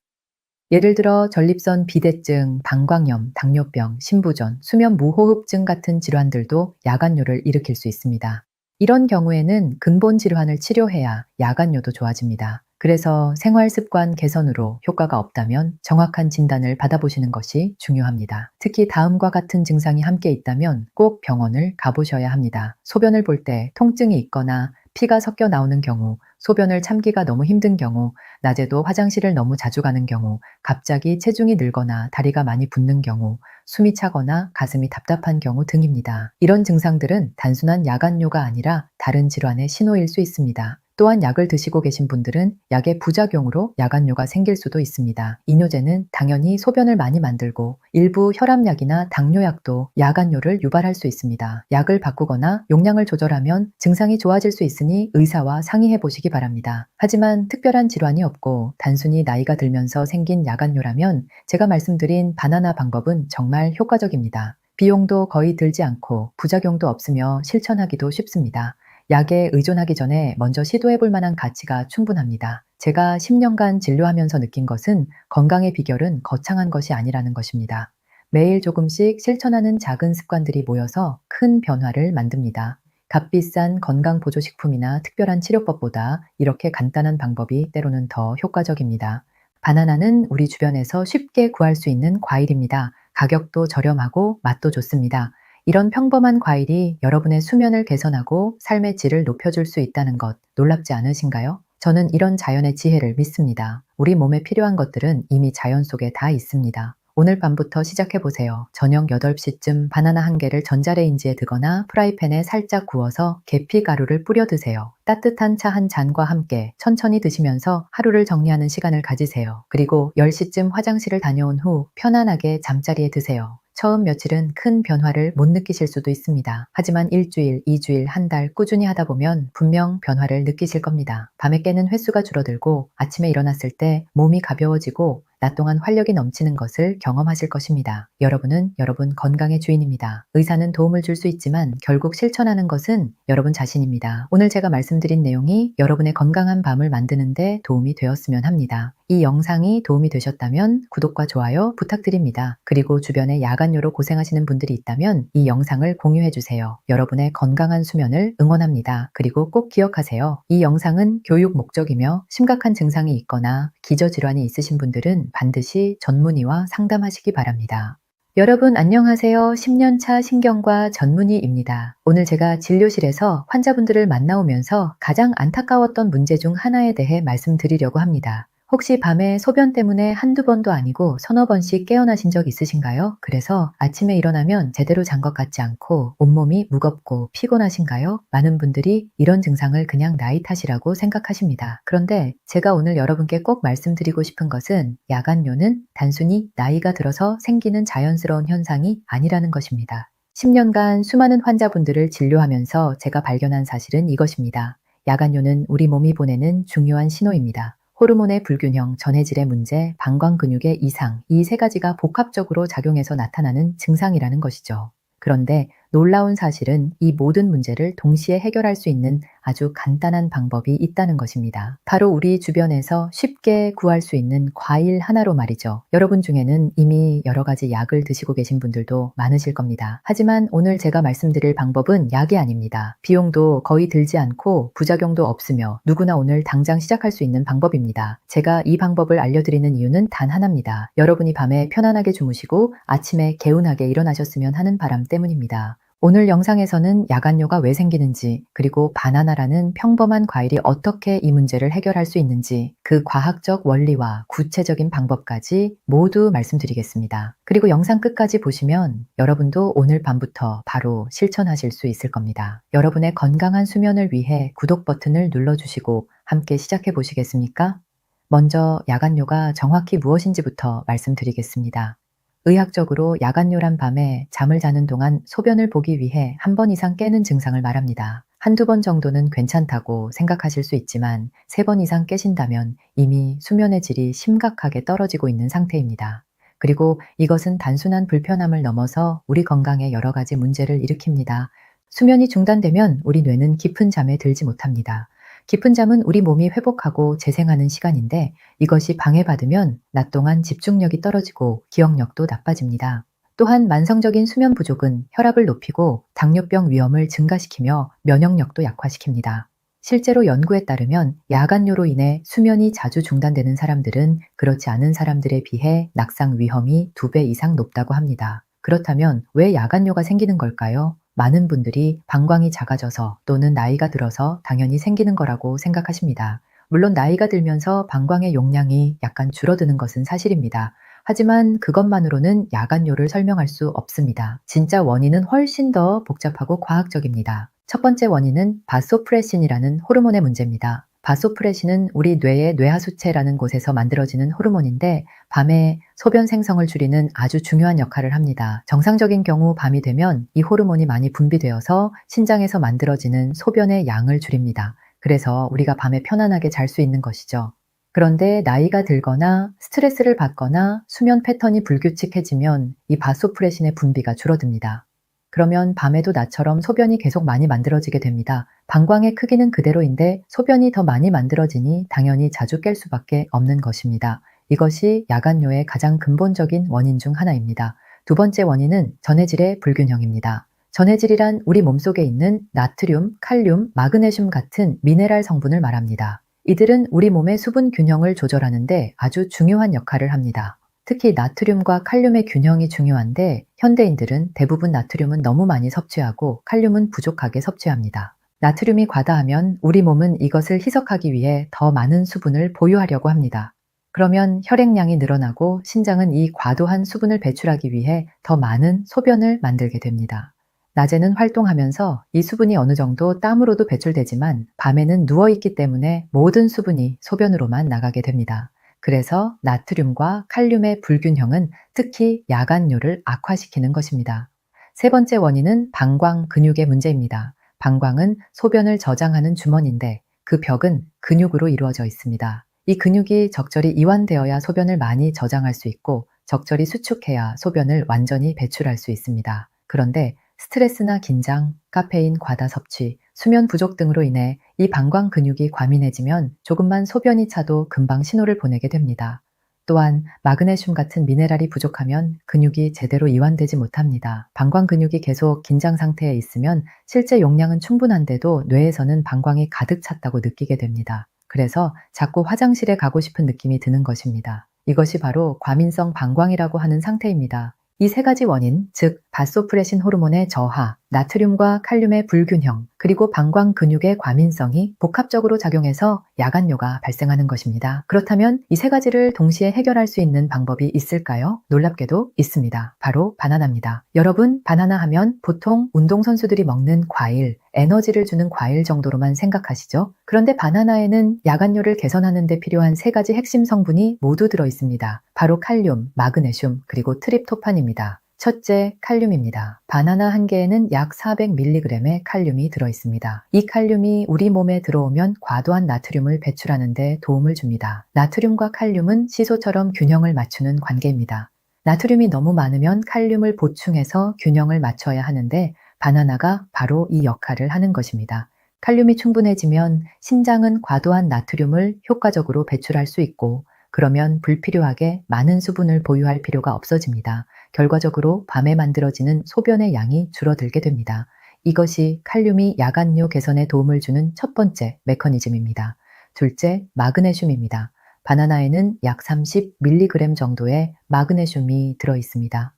예를 들어 전립선 비대증, 방광염, 당뇨병, 신부전, 수면 무호흡증 같은 질환들도 야간뇨를 일으킬 수 있습니다. 이런 경우에는 근본 질환을 치료해야 야간뇨도 좋아집니다. 그래서 생활 습관 개선으로 효과가 없다면 정확한 진단을 받아보시는 것이 중요합니다. 특히 다음과 같은 증상이 함께 있다면 꼭 병원을 가보셔야 합니다. 소변을 볼 때 통증이 있거나 피가 섞여 나오는 경우, 소변을 참기가 너무 힘든 경우, 낮에도 화장실을 너무 자주 가는 경우, 갑자기 체중이 늘거나 다리가 많이 붓는 경우, 숨이 차거나 가슴이 답답한 경우 등입니다. 이런 증상들은 단순한 야간뇨가 아니라 다른 질환의 신호일 수 있습니다. 또한 약을 드시고 계신 분들은 약의 부작용으로 야간뇨가 생길 수도 있습니다. 이뇨제는 당연히 소변을 많이 만들고 일부 혈압약이나 당뇨약도 야간뇨를 유발할 수 있습니다. 약을 바꾸거나 용량을 조절하면 증상이 좋아질 수 있으니 의사와 상의해 보시기 바랍니다. 하지만 특별한 질환이 없고 단순히 나이가 들면서 생긴 야간뇨라면 제가 말씀드린 바나나 방법은 정말 효과적입니다. 비용도 거의 들지 않고 부작용도 없으며 실천하기도 쉽습니다. 약에 의존하기 전에 먼저 시도해 볼 만한 가치가 충분합니다. 제가 10년간 진료하면서 느낀 것은 건강의 비결은 거창한 것이 아니라는 것입니다. 매일 조금씩 실천하는 작은 습관들이 모여서 큰 변화를 만듭니다. 값비싼 건강보조식품이나 특별한 치료법보다 이렇게 간단한 방법이 때로는 더 효과적입니다. 바나나는 우리 주변에서 쉽게 구할 수 있는 과일입니다. 가격도 저렴하고 맛도 좋습니다. 이런 평범한 과일이 여러분의 수면을 개선하고 삶의 질을 높여줄 수 있다는 것 놀랍지 않으신가요? 저는 이런 자연의 지혜를 믿습니다. 우리 몸에 필요한 것들은 이미 자연 속에 다 있습니다. 오늘 밤부터 시작해보세요. 저녁 8시쯤 바나나 한 개를 전자레인지에 드거나 프라이팬에 살짝 구워서 계피 가루를 뿌려 드세요. 따뜻한 차 한 잔과 함께 천천히 드시면서 하루를 정리하는 시간을 가지세요. 그리고 10시쯤 화장실을 다녀온 후 편안하게 잠자리에 드세요. 처음 며칠은 큰 변화를 못 느끼실 수도 있습니다. 하지만 일주일, 2주일, 한 달 꾸준히 하다 보면 분명 변화를 느끼실 겁니다. 밤에 깨는 횟수가 줄어들고 아침에 일어났을 때 몸이 가벼워지고 낮 동안 활력이 넘치는 것을 경험하실 것입니다. 여러분은 여러분 건강의 주인입니다. 의사는 도움을 줄 수 있지만 결국 실천하는 것은 여러분 자신입니다. 오늘 제가 말씀드린 내용이 여러분의 건강한 밤을 만드는 데 도움이 되었으면 합니다. 이 영상이 도움이 되셨다면 구독과 좋아요 부탁드립니다. 그리고 주변에 야간뇨로 고생하시는 분들이 있다면 이 영상을 공유해주세요. 여러분의 건강한 수면을 응원합니다. 그리고 꼭 기억하세요. 이 영상은 교육 목적이며 심각한 증상이 있거나 기저질환이 있으신 분들은 반드시 전문의와 상담하시기 바랍니다. 여러분 안녕하세요. 10년차 신경과 전문의입니다. 오늘 제가 진료실에서 환자분들을 만나오면서 가장 안타까웠던 문제 중 하나에 대해 말씀드리려고 합니다. 혹시 밤에 소변 때문에 한두 번도 아니고 서너 번씩 깨어나신 적 있으신가요? 그래서 아침에 일어나면 제대로 잔 것 같지 않고 온몸이 무겁고 피곤하신가요? 많은 분들이 이런 증상을 그냥 나이 탓이라고 생각하십니다. 그런데 제가 오늘 여러분께 꼭 말씀드리고 싶은 것은 야간뇨는 단순히 나이가 들어서 생기는 자연스러운 현상이 아니라는 것입니다. 10년간 수많은 환자분들을 진료하면서 제가 발견한 사실은 이것입니다. 야간뇨는 우리 몸이 보내는 중요한 신호입니다. 호르몬의 불균형, 전해질의 문제, 방광 근육의 이상, 이 세 가지가 복합적으로 작용해서 나타나는 증상이라는 것이죠. 그런데 놀라운 사실은 이 모든 문제를 동시에 해결할 수 있는 아주 간단한 방법이 있다는 것입니다. 바로 우리 주변에서 쉽게 구할 수 있는 과일 하나로 말이죠. 여러분 중에는 이미 여러 가지 약을 드시고 계신 분들도 많으실 겁니다. 하지만 오늘 제가 말씀드릴 방법은 약이 아닙니다. 비용도 거의 들지 않고 부작용도 없으며 누구나 오늘 당장 시작할 수 있는 방법입니다. 제가 이 방법을 알려드리는 이유는 단 하나입니다. 여러분이 밤에 편안하게 주무시고 아침에 개운하게 일어나셨으면 하는 바람 때문입니다. 오늘 영상에서는 야간뇨가 왜 생기는지, 그리고 바나나라는 평범한 과일이 어떻게 이 문제를 해결할 수 있는지, 그 과학적 원리와 구체적인 방법까지 모두 말씀드리겠습니다. 그리고 영상 끝까지 보시면 여러분도 오늘 밤부터 바로 실천하실 수 있을 겁니다. 여러분의 건강한 수면을 위해 구독 버튼을 눌러주시고 함께 시작해 보시겠습니까? 먼저 야간뇨가 정확히 무엇인지부터 말씀드리겠습니다. 의학적으로 야간뇨란 밤에 잠을 자는 동안 소변을 보기 위해 한 번 이상 깨는 증상을 말합니다. 한두 번 정도는 괜찮다고 생각하실 수 있지만 3번 이상 깨신다면 이미 수면의 질이 심각하게 떨어지고 있는 상태입니다. 그리고 이것은 단순한 불편함을 넘어서 우리 건강에 여러 가지 문제를 일으킵니다. 수면이 중단되면 우리 뇌는 깊은 잠에 들지 못합니다. 깊은 잠은 우리 몸이 회복하고 재생하는 시간인데 이것이 방해받으면 낮 동안 집중력이 떨어지고 기억력도 나빠집니다. 또한 만성적인 수면 부족은 혈압을 높이고 당뇨병 위험을 증가시키며 면역력도 약화시킵니다. 실제로 연구에 따르면 야간뇨로 인해 수면이 자주 중단되는 사람들은 그렇지 않은 사람들에 비해 낙상 위험이 2배 이상 높다고 합니다. 그렇다면 왜 야간뇨가 생기는 걸까요? 많은 분들이 방광이 작아져서 또는 나이가 들어서 당연히 생기는 거라고 생각하십니다. 물론 나이가 들면서 방광의 용량이 약간 줄어드는 것은 사실입니다. 하지만 그것만으로는 야간뇨를 설명할 수 없습니다. 진짜 원인은 훨씬 더 복잡하고 과학적입니다. 첫 번째 원인은 바소프레신이라는 호르몬의 문제입니다. 바소프레신은 우리 뇌의 뇌하수체라는 곳에서 만들어지는 호르몬인데 밤에 소변 생성을 줄이는 아주 중요한 역할을 합니다. 정상적인 경우 밤이 되면 이 호르몬이 많이 분비되어서 신장에서 만들어지는 소변의 양을 줄입니다. 그래서 우리가 밤에 편안하게 잘 수 있는 것이죠. 그런데 나이가 들거나 스트레스를 받거나 수면 패턴이 불규칙해지면 이 바소프레신의 분비가 줄어듭니다. 그러면 밤에도 낮처럼 소변이 계속 많이 만들어지게 됩니다. 방광의 크기는 그대로인데 소변이 더 많이 만들어지니 당연히 자주 깰 수밖에 없는 것입니다. 이것이 야간뇨의 가장 근본적인 원인 중 하나입니다. 두 번째 원인은 전해질의 불균형입니다. 전해질이란 우리 몸속에 있는 나트륨, 칼륨, 마그네슘 같은 미네랄 성분을 말합니다. 이들은 우리 몸의 수분 균형을 조절하는데 아주 중요한 역할을 합니다. 특히 나트륨과 칼륨의 균형이 중요한데 현대인들은 대부분 나트륨은 너무 많이 섭취하고 칼륨은 부족하게 섭취합니다. 나트륨이 과다하면 우리 몸은 이것을 희석하기 위해 더 많은 수분을 보유하려고 합니다. 그러면 혈액량이 늘어나고 신장은 이 과도한 수분을 배출하기 위해 더 많은 소변을 만들게 됩니다. 낮에는 활동하면서 이 수분이 어느 정도 땀으로도 배출되지만 밤에는 누워있기 때문에 모든 수분이 소변으로만 나가게 됩니다. 그래서 나트륨과 칼륨의 불균형은 특히 야간뇨를 악화시키는 것입니다. 세 번째 원인은 방광 근육의 문제입니다. 방광은 소변을 저장하는 주머니인데 그 벽은 근육으로 이루어져 있습니다. 이 근육이 적절히 이완되어야 소변을 많이 저장할 수 있고 적절히 수축해야 소변을 완전히 배출할 수 있습니다. 그런데 스트레스나 긴장, 카페인 과다 섭취, 수면 부족 등으로 인해 이 방광 근육이 과민해지면 조금만 소변이 차도 금방 신호를 보내게 됩니다. 또한 마그네슘 같은 미네랄이 부족하면 근육이 제대로 이완되지 못합니다. 방광 근육이 계속 긴장 상태에 있으면 실제 용량은 충분한데도 뇌에서는 방광이 가득 찼다고 느끼게 됩니다. 그래서 자꾸 화장실에 가고 싶은 느낌이 드는 것입니다. 이것이 바로 과민성 방광이라고 하는 상태입니다. 이 세 가지 원인, 즉 바소프레신 호르몬의 저하, 나트륨과 칼륨의 불균형, 그리고 방광 근육의 과민성이 복합적으로 작용해서 야간뇨가 발생하는 것입니다. 그렇다면 이 세 가지를 동시에 해결할 수 있는 방법이 있을까요? 놀랍게도 있습니다. 바로 바나나입니다. 여러분, 바나나 하면 보통 운동선수들이 먹는 과일, 에너지를 주는 과일 정도로만 생각하시죠? 그런데 바나나에는 야간뇨를 개선하는 데 필요한 3가지 핵심 성분이 모두 들어있습니다. 바로 칼륨, 마그네슘, 그리고 트립토판입니다. 첫째, 칼륨입니다. 바나나 한 개에는 약 400mg의 칼륨이 들어있습니다. 이 칼륨이 우리 몸에 들어오면 과도한 나트륨을 배출하는 데 도움을 줍니다. 나트륨과 칼륨은 시소처럼 균형을 맞추는 관계입니다. 나트륨이 너무 많으면 칼륨을 보충해서 균형을 맞춰야 하는데 바나나가 바로 이 역할을 하는 것입니다. 칼륨이 충분해지면 신장은 과도한 나트륨을 효과적으로 배출할 수 있고 그러면 불필요하게 많은 수분을 보유할 필요가 없어집니다. 결과적으로 밤에 만들어지는 소변의 양이 줄어들게 됩니다. 이것이 칼륨이 야간뇨 개선에 도움을 주는 첫 번째 메커니즘입니다. 둘째, 마그네슘입니다. 바나나에는 약 30mg 정도의 마그네슘이 들어있습니다.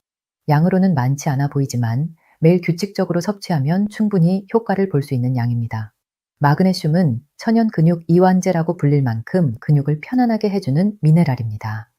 양으로는 많지 않아 보이지만 매일 규칙적으로 섭취하면 충분히 효과를 볼 수 있는 양입니다. 마그네슘은 천연 근육 이완제라고 불릴 만큼 근육을 편안하게 해주는 미네랄입니다.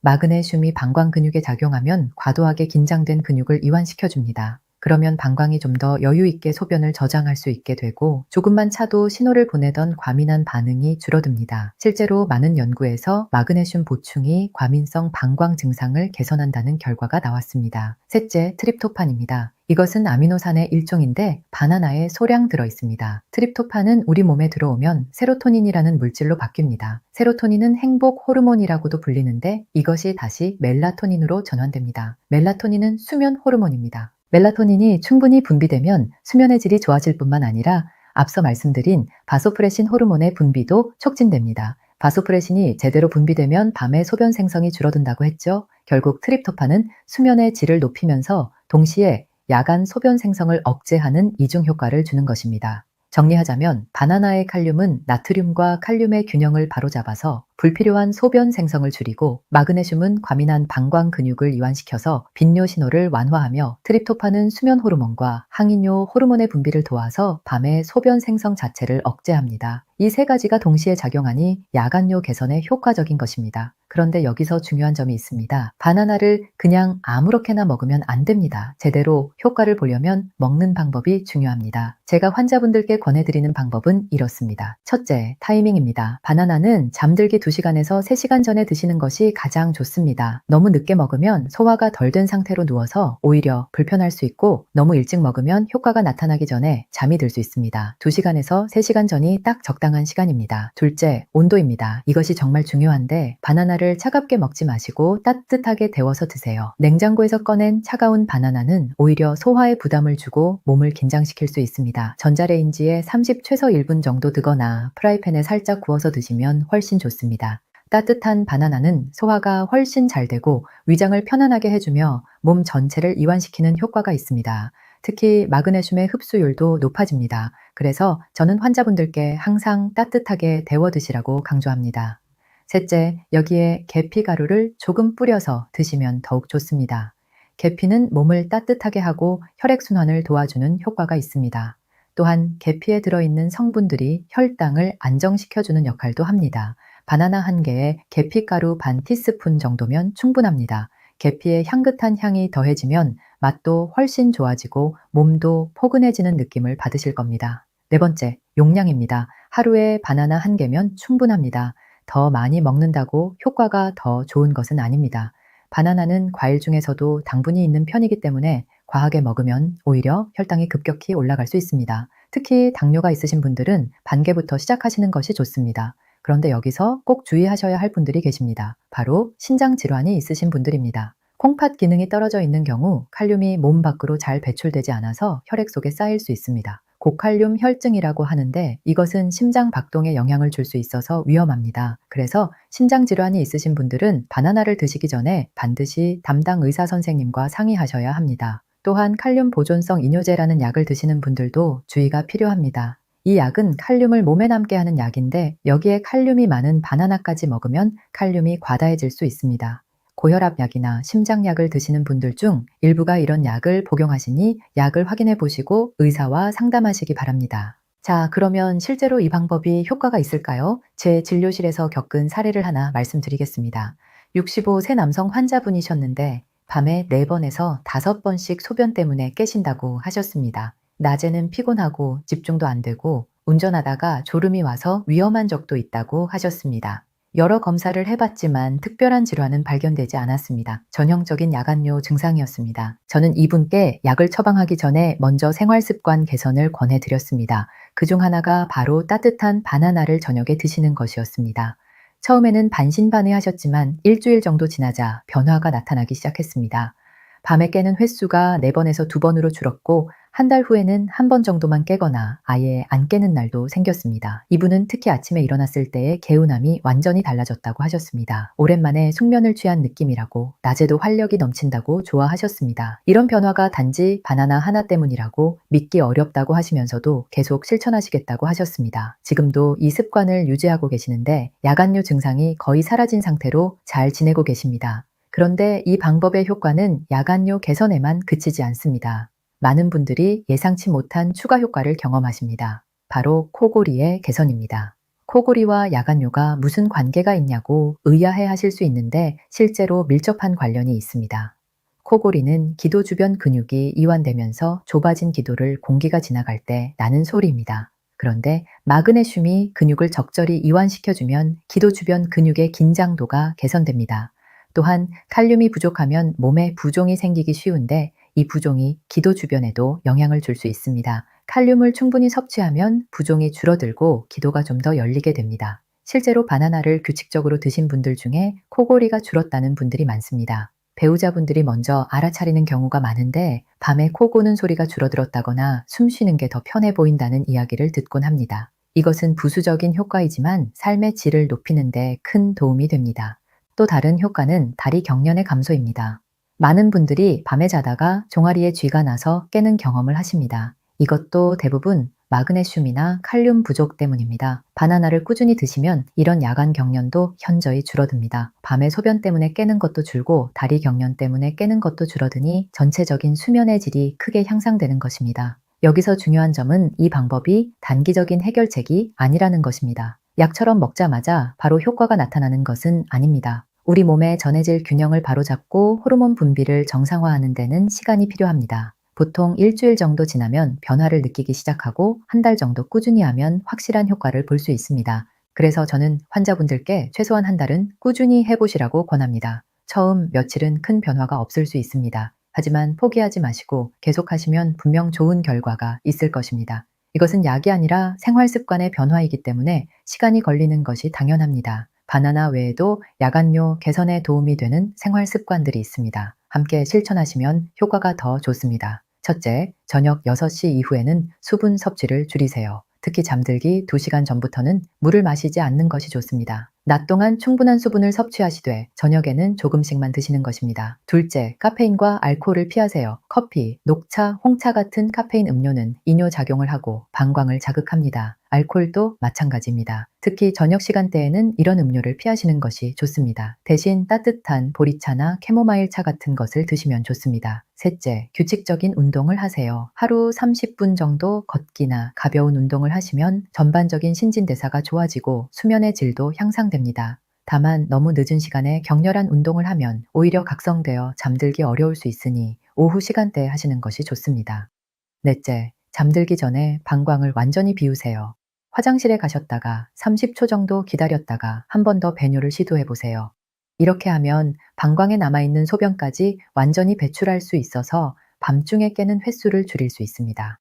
마그네슘이 방광 근육에 작용하면 과도하게 긴장된 근육을 이완시켜줍니다. 그러면 방광이 좀 더 여유 있게 소변을 저장할 수 있게 되고 조금만 차도 신호를 보내던 과민한 반응이 줄어듭니다. 실제로 많은 연구에서 마그네슘 보충이 과민성 방광 증상을 개선한다는 결과가 나왔습니다. 셋째, 트립토판입니다. 이것은 아미노산의 일종인데 바나나에 소량 들어 있습니다. 트립토판은 우리 몸에 들어오면 세로토닌이라는 물질로 바뀝니다. 세로토닌은 행복 호르몬이라고도 불리는데 이것이 다시 멜라토닌으로 전환됩니다. 멜라토닌은 수면 호르몬입니다. 멜라토닌이 충분히 분비되면 수면의 질이 좋아질 뿐만 아니라 앞서 말씀드린 바소프레신 호르몬의 분비도 촉진됩니다. 바소프레신이 제대로 분비되면 밤에 소변 생성이 줄어든다고 했죠. 결국 트립토판은 수면의 질을 높이면서 동시에 야간 소변 생성을 억제하는 이중 효과를 주는 것입니다. 정리하자면 바나나의 칼륨은 나트륨과 칼륨의 균형을 바로잡아서 불필요한 소변 생성을 줄이고 마그네슘은 과민한 방광 근육을 이완시켜서 빈뇨 신호를 완화하며 트립토판은 수면 호르몬과 항인효 호르몬의 분비를 도와서 밤의 소변 생성 자체를 억제합니다. 이 세 가지가 동시에 작용하니 야간뇨 개선에 효과적인 것입니다. 그런데 여기서 중요한 점이 있습니다. 바나나를 그냥 아무렇게나 먹으면 안 됩니다. 제대로 효과를 보려면 먹는 방법이 중요합니다. 제가 환자분들께 권해드리는 방법은 이렇습니다. 첫째, 타이밍입니다. 바나나는 잠들기 2시간에서 3시간 전에 드시는 것이 가장 좋습니다. 너무 늦게 먹으면 소화가 덜 된 상태로 누워서 오히려 불편할 수 있고 너무 일찍 먹으면 효과가 나타나기 전에 잠이 들 수 있습니다. 2시간에서 3시간 전이 딱 적당한 시간입니다. 둘째, 온도입니다. 이것이 정말 중요한데 바나나를 차갑게 먹지 마시고 따뜻하게 데워서 드세요. 냉장고에서 꺼낸 차가운 바나나는 오히려 소화에 부담을 주고 몸을 긴장시킬 수 있습니다. 전자레인지에 30 최소 1분 정도 두거나 프라이팬에 살짝 구워서 드시면 훨씬 좋습니다. 따뜻한 바나나는 소화가 훨씬 잘 되고 위장을 편안하게 해주며 몸 전체를 이완시키는 효과가 있습니다. 특히 마그네슘의 흡수율도 높아집니다. 그래서 저는 환자분들께 항상 따뜻하게 데워 드시라고 강조합니다. 셋째, 여기에 계피가루를 조금 뿌려서 드시면 더욱 좋습니다. 계피는 몸을 따뜻하게 하고 혈액순환을 도와주는 효과가 있습니다. 또한 계피에 들어있는 성분들이 혈당을 안정시켜주는 역할도 합니다. 바나나 한 개에 계피가루 반 티스푼 정도면 충분합니다. 계피의 향긋한 향이 더해지면 맛도 훨씬 좋아지고 몸도 포근해지는 느낌을 받으실 겁니다. 네 번째, 용량입니다. 하루에 바나나 한 개면 충분합니다. 더 많이 먹는다고 효과가 더 좋은 것은 아닙니다. 바나나는 과일 중에서도 당분이 있는 편이기 때문에 과하게 먹으면 오히려 혈당이 급격히 올라갈 수 있습니다. 특히 당뇨가 있으신 분들은 반 개부터 시작하시는 것이 좋습니다. 그런데 여기서 꼭 주의하셔야 할 분들이 계십니다. 바로 신장 질환이 있으신 분들입니다. 콩팥 기능이 떨어져 있는 경우 칼륨이 몸 밖으로 잘 배출되지 않아서 혈액 속에 쌓일 수 있습니다. 고칼륨 혈증이라고 하는데 이것은 심장 박동에 영향을 줄 수 있어서 위험합니다. 그래서 신장 질환이 있으신 분들은 바나나를 드시기 전에 반드시 담당 의사 선생님과 상의하셔야 합니다. 또한 칼륨 보존성 이뇨제라는 약을 드시는 분들도 주의가 필요합니다. 이 약은 칼륨을 몸에 남게 하는 약인데 여기에 칼륨이 많은 바나나까지 먹으면 칼륨이 과다해질 수 있습니다. 고혈압 약이나 심장약을 드시는 분들 중 일부가 이런 약을 복용하시니 약을 확인해 보시고 의사와 상담하시기 바랍니다. 자, 그러면 실제로 이 방법이 효과가 있을까요? 제 진료실에서 겪은 사례를 하나 말씀드리겠습니다. 65세 남성 환자분이셨는데 밤에 4번에서 5번씩 소변 때문에 깨신다고 하셨습니다. 낮에는 피곤하고 집중도 안 되고 운전하다가 졸음이 와서 위험한 적도 있다고 하셨습니다. 여러 검사를 해봤지만 특별한 질환은 발견되지 않았습니다. 전형적인 야간뇨 증상이었습니다. 저는 이분께 약을 처방하기 전에 먼저 생활습관 개선을 권해드렸습니다. 그중 하나가 바로 따뜻한 바나나를 저녁에 드시는 것이었습니다. 처음에는 반신반의하셨지만 일주일 정도 지나자 변화가 나타나기 시작했습니다. 밤에 깨는 횟수가 4번에서 2번으로 줄었고 한 달 후에는 1번 정도만 깨거나 아예 안 깨는 날도 생겼습니다. 이분은 특히 아침에 일어났을 때의 개운함이 완전히 달라졌다고 하셨습니다. 오랜만에 숙면을 취한 느낌이라고 낮에도 활력이 넘친다고 좋아하셨습니다. 이런 변화가 단지 바나나 하나 때문이라고 믿기 어렵다고 하시면서도 계속 실천하시겠다고 하셨습니다. 지금도 이 습관을 유지하고 계시는데 야간뇨 증상이 거의 사라진 상태로 잘 지내고 계십니다. 그런데 이 방법의 효과는 야간뇨 개선에만 그치지 않습니다. 많은 분들이 예상치 못한 추가 효과를 경험하십니다. 바로 코골이의 개선입니다. 코골이와 야간뇨가 무슨 관계가 있냐고 의아해 하실 수 있는데 실제로 밀접한 관련이 있습니다. 코골이는 기도 주변 근육이 이완되면서 좁아진 기도를 공기가 지나갈 때 나는 소리입니다. 그런데 마그네슘이 근육을 적절히 이완시켜주면 기도 주변 근육의 긴장도가 개선됩니다. 또한 칼륨이 부족하면 몸에 부종이 생기기 쉬운데 이 부종이 기도 주변에도 영향을 줄 수 있습니다. 칼륨을 충분히 섭취하면 부종이 줄어들고 기도가 좀 더 열리게 됩니다. 실제로 바나나를 규칙적으로 드신 분들 중에 코골이가 줄었다는 분들이 많습니다. 배우자분들이 먼저 알아차리는 경우가 많은데 밤에 코 고는 소리가 줄어들었다거나 숨 쉬는 게 더 편해 보인다는 이야기를 듣곤 합니다. 이것은 부수적인 효과이지만 삶의 질을 높이는 데 큰 도움이 됩니다. 또 다른 효과는 다리 경련의 감소입니다. 많은 분들이 밤에 자다가 종아리에 쥐가 나서 깨는 경험을 하십니다. 이것도 대부분 마그네슘이나 칼륨 부족 때문입니다. 바나나를 꾸준히 드시면 이런 야간 경련도 현저히 줄어듭니다. 밤에 소변 때문에 깨는 것도 줄고 다리 경련 때문에 깨는 것도 줄어드니 전체적인 수면의 질이 크게 향상되는 것입니다. 여기서 중요한 점은 이 방법이 단기적인 해결책이 아니라는 것입니다. 약처럼 먹자마자 바로 효과가 나타나는 것은 아닙니다. 우리 몸의 전해질 균형을 바로잡고 호르몬 분비를 정상화하는 데는 시간이 필요합니다. 보통 일주일 정도 지나면 변화를 느끼기 시작하고 한 달 정도 꾸준히 하면 확실한 효과를 볼 수 있습니다. 그래서 저는 환자분들께 최소한 한 달은 꾸준히 해보시라고 권합니다. 처음 며칠은 큰 변화가 없을 수 있습니다. 하지만 포기하지 마시고 계속하시면 분명 좋은 결과가 있을 것입니다. 이것은 약이 아니라 생활 습관의 변화이기 때문에 시간이 걸리는 것이 당연합니다. 바나나 외에도 야간뇨 개선에 도움이 되는 생활 습관들이 있습니다. 함께 실천하시면 효과가 더 좋습니다. 첫째, 저녁 6시 이후에는 수분 섭취를 줄이세요. 특히 잠들기 2시간 전부터는 물을 마시지 않는 것이 좋습니다. 낮 동안 충분한 수분을 섭취하시되 저녁에는 조금씩만 드시는 것입니다. 둘째, 카페인과 알코올을 피하세요. 커피, 녹차, 홍차 같은 카페인 음료는 이뇨 작용을 하고 방광을 자극합니다. 알코올도 마찬가지입니다. 특히 저녁 시간대에는 이런 음료를 피하시는 것이 좋습니다. 대신 따뜻한 보리차나 캐모마일 차 같은 것을 드시면 좋습니다. 셋째, 규칙적인 운동을 하세요. 하루 30분 정도 걷기나 가벼운 운동을 하시면 전반적인 신진대사가 좋아지고 수면의 질도 향상됩니다. 다만 너무 늦은 시간에 격렬한 운동을 하면 오히려 각성되어 잠들기 어려울 수 있으니 오후 시간대에 하시는 것이 좋습니다. 넷째, 잠들기 전에 방광을 완전히 비우세요. 화장실에 가셨다가 30초 정도 기다렸다가 한 번 더 배뇨를 시도해 보세요. 이렇게 하면 방광에 남아있는 소변까지 완전히 배출할 수 있어서 밤중에 깨는 횟수를 줄일 수 있습니다.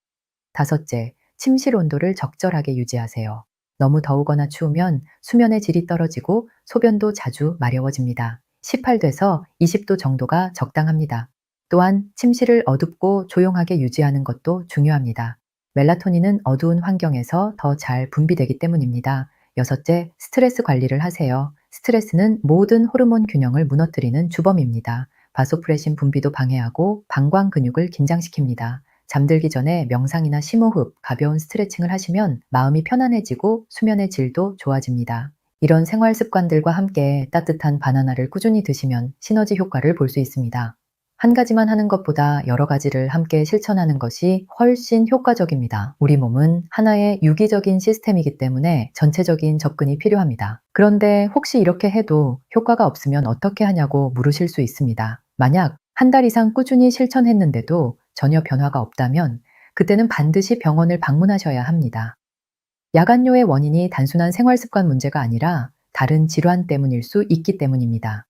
다섯째, 침실 온도를 적절하게 유지하세요. 너무 더우거나 추우면 수면의 질이 떨어지고 소변도 자주 마려워집니다. 18도에서 20도 정도가 적당합니다. 또한 침실을 어둡고 조용하게 유지하는 것도 중요합니다. 멜라토닌은 어두운 환경에서 더 잘 분비되기 때문입니다. 여섯째, 스트레스 관리를 하세요. 스트레스는 모든 호르몬 균형을 무너뜨리는 주범입니다. 바소프레신 분비도 방해하고 방광 근육을 긴장시킵니다. 잠들기 전에 명상이나 심호흡, 가벼운 스트레칭을 하시면 마음이 편안해지고 수면의 질도 좋아집니다. 이런 생활 습관들과 함께 따뜻한 바나나를 꾸준히 드시면 시너지 효과를 볼 수 있습니다. 한 가지만 하는 것보다 여러 가지를 함께 실천하는 것이 훨씬 효과적입니다. 우리 몸은 하나의 유기적인 시스템이기 때문에 전체적인 접근이 필요합니다. 그런데 혹시 이렇게 해도 효과가 없으면 어떻게 하냐고 물으실 수 있습니다. 만약 한 달 이상 꾸준히 실천했는데도 전혀 변화가 없다면 그때는 반드시 병원을 방문하셔야 합니다. 야간뇨의 원인이 단순한 생활 습관 문제가 아니라 다른 질환 때문일 수 있기 때문입니다.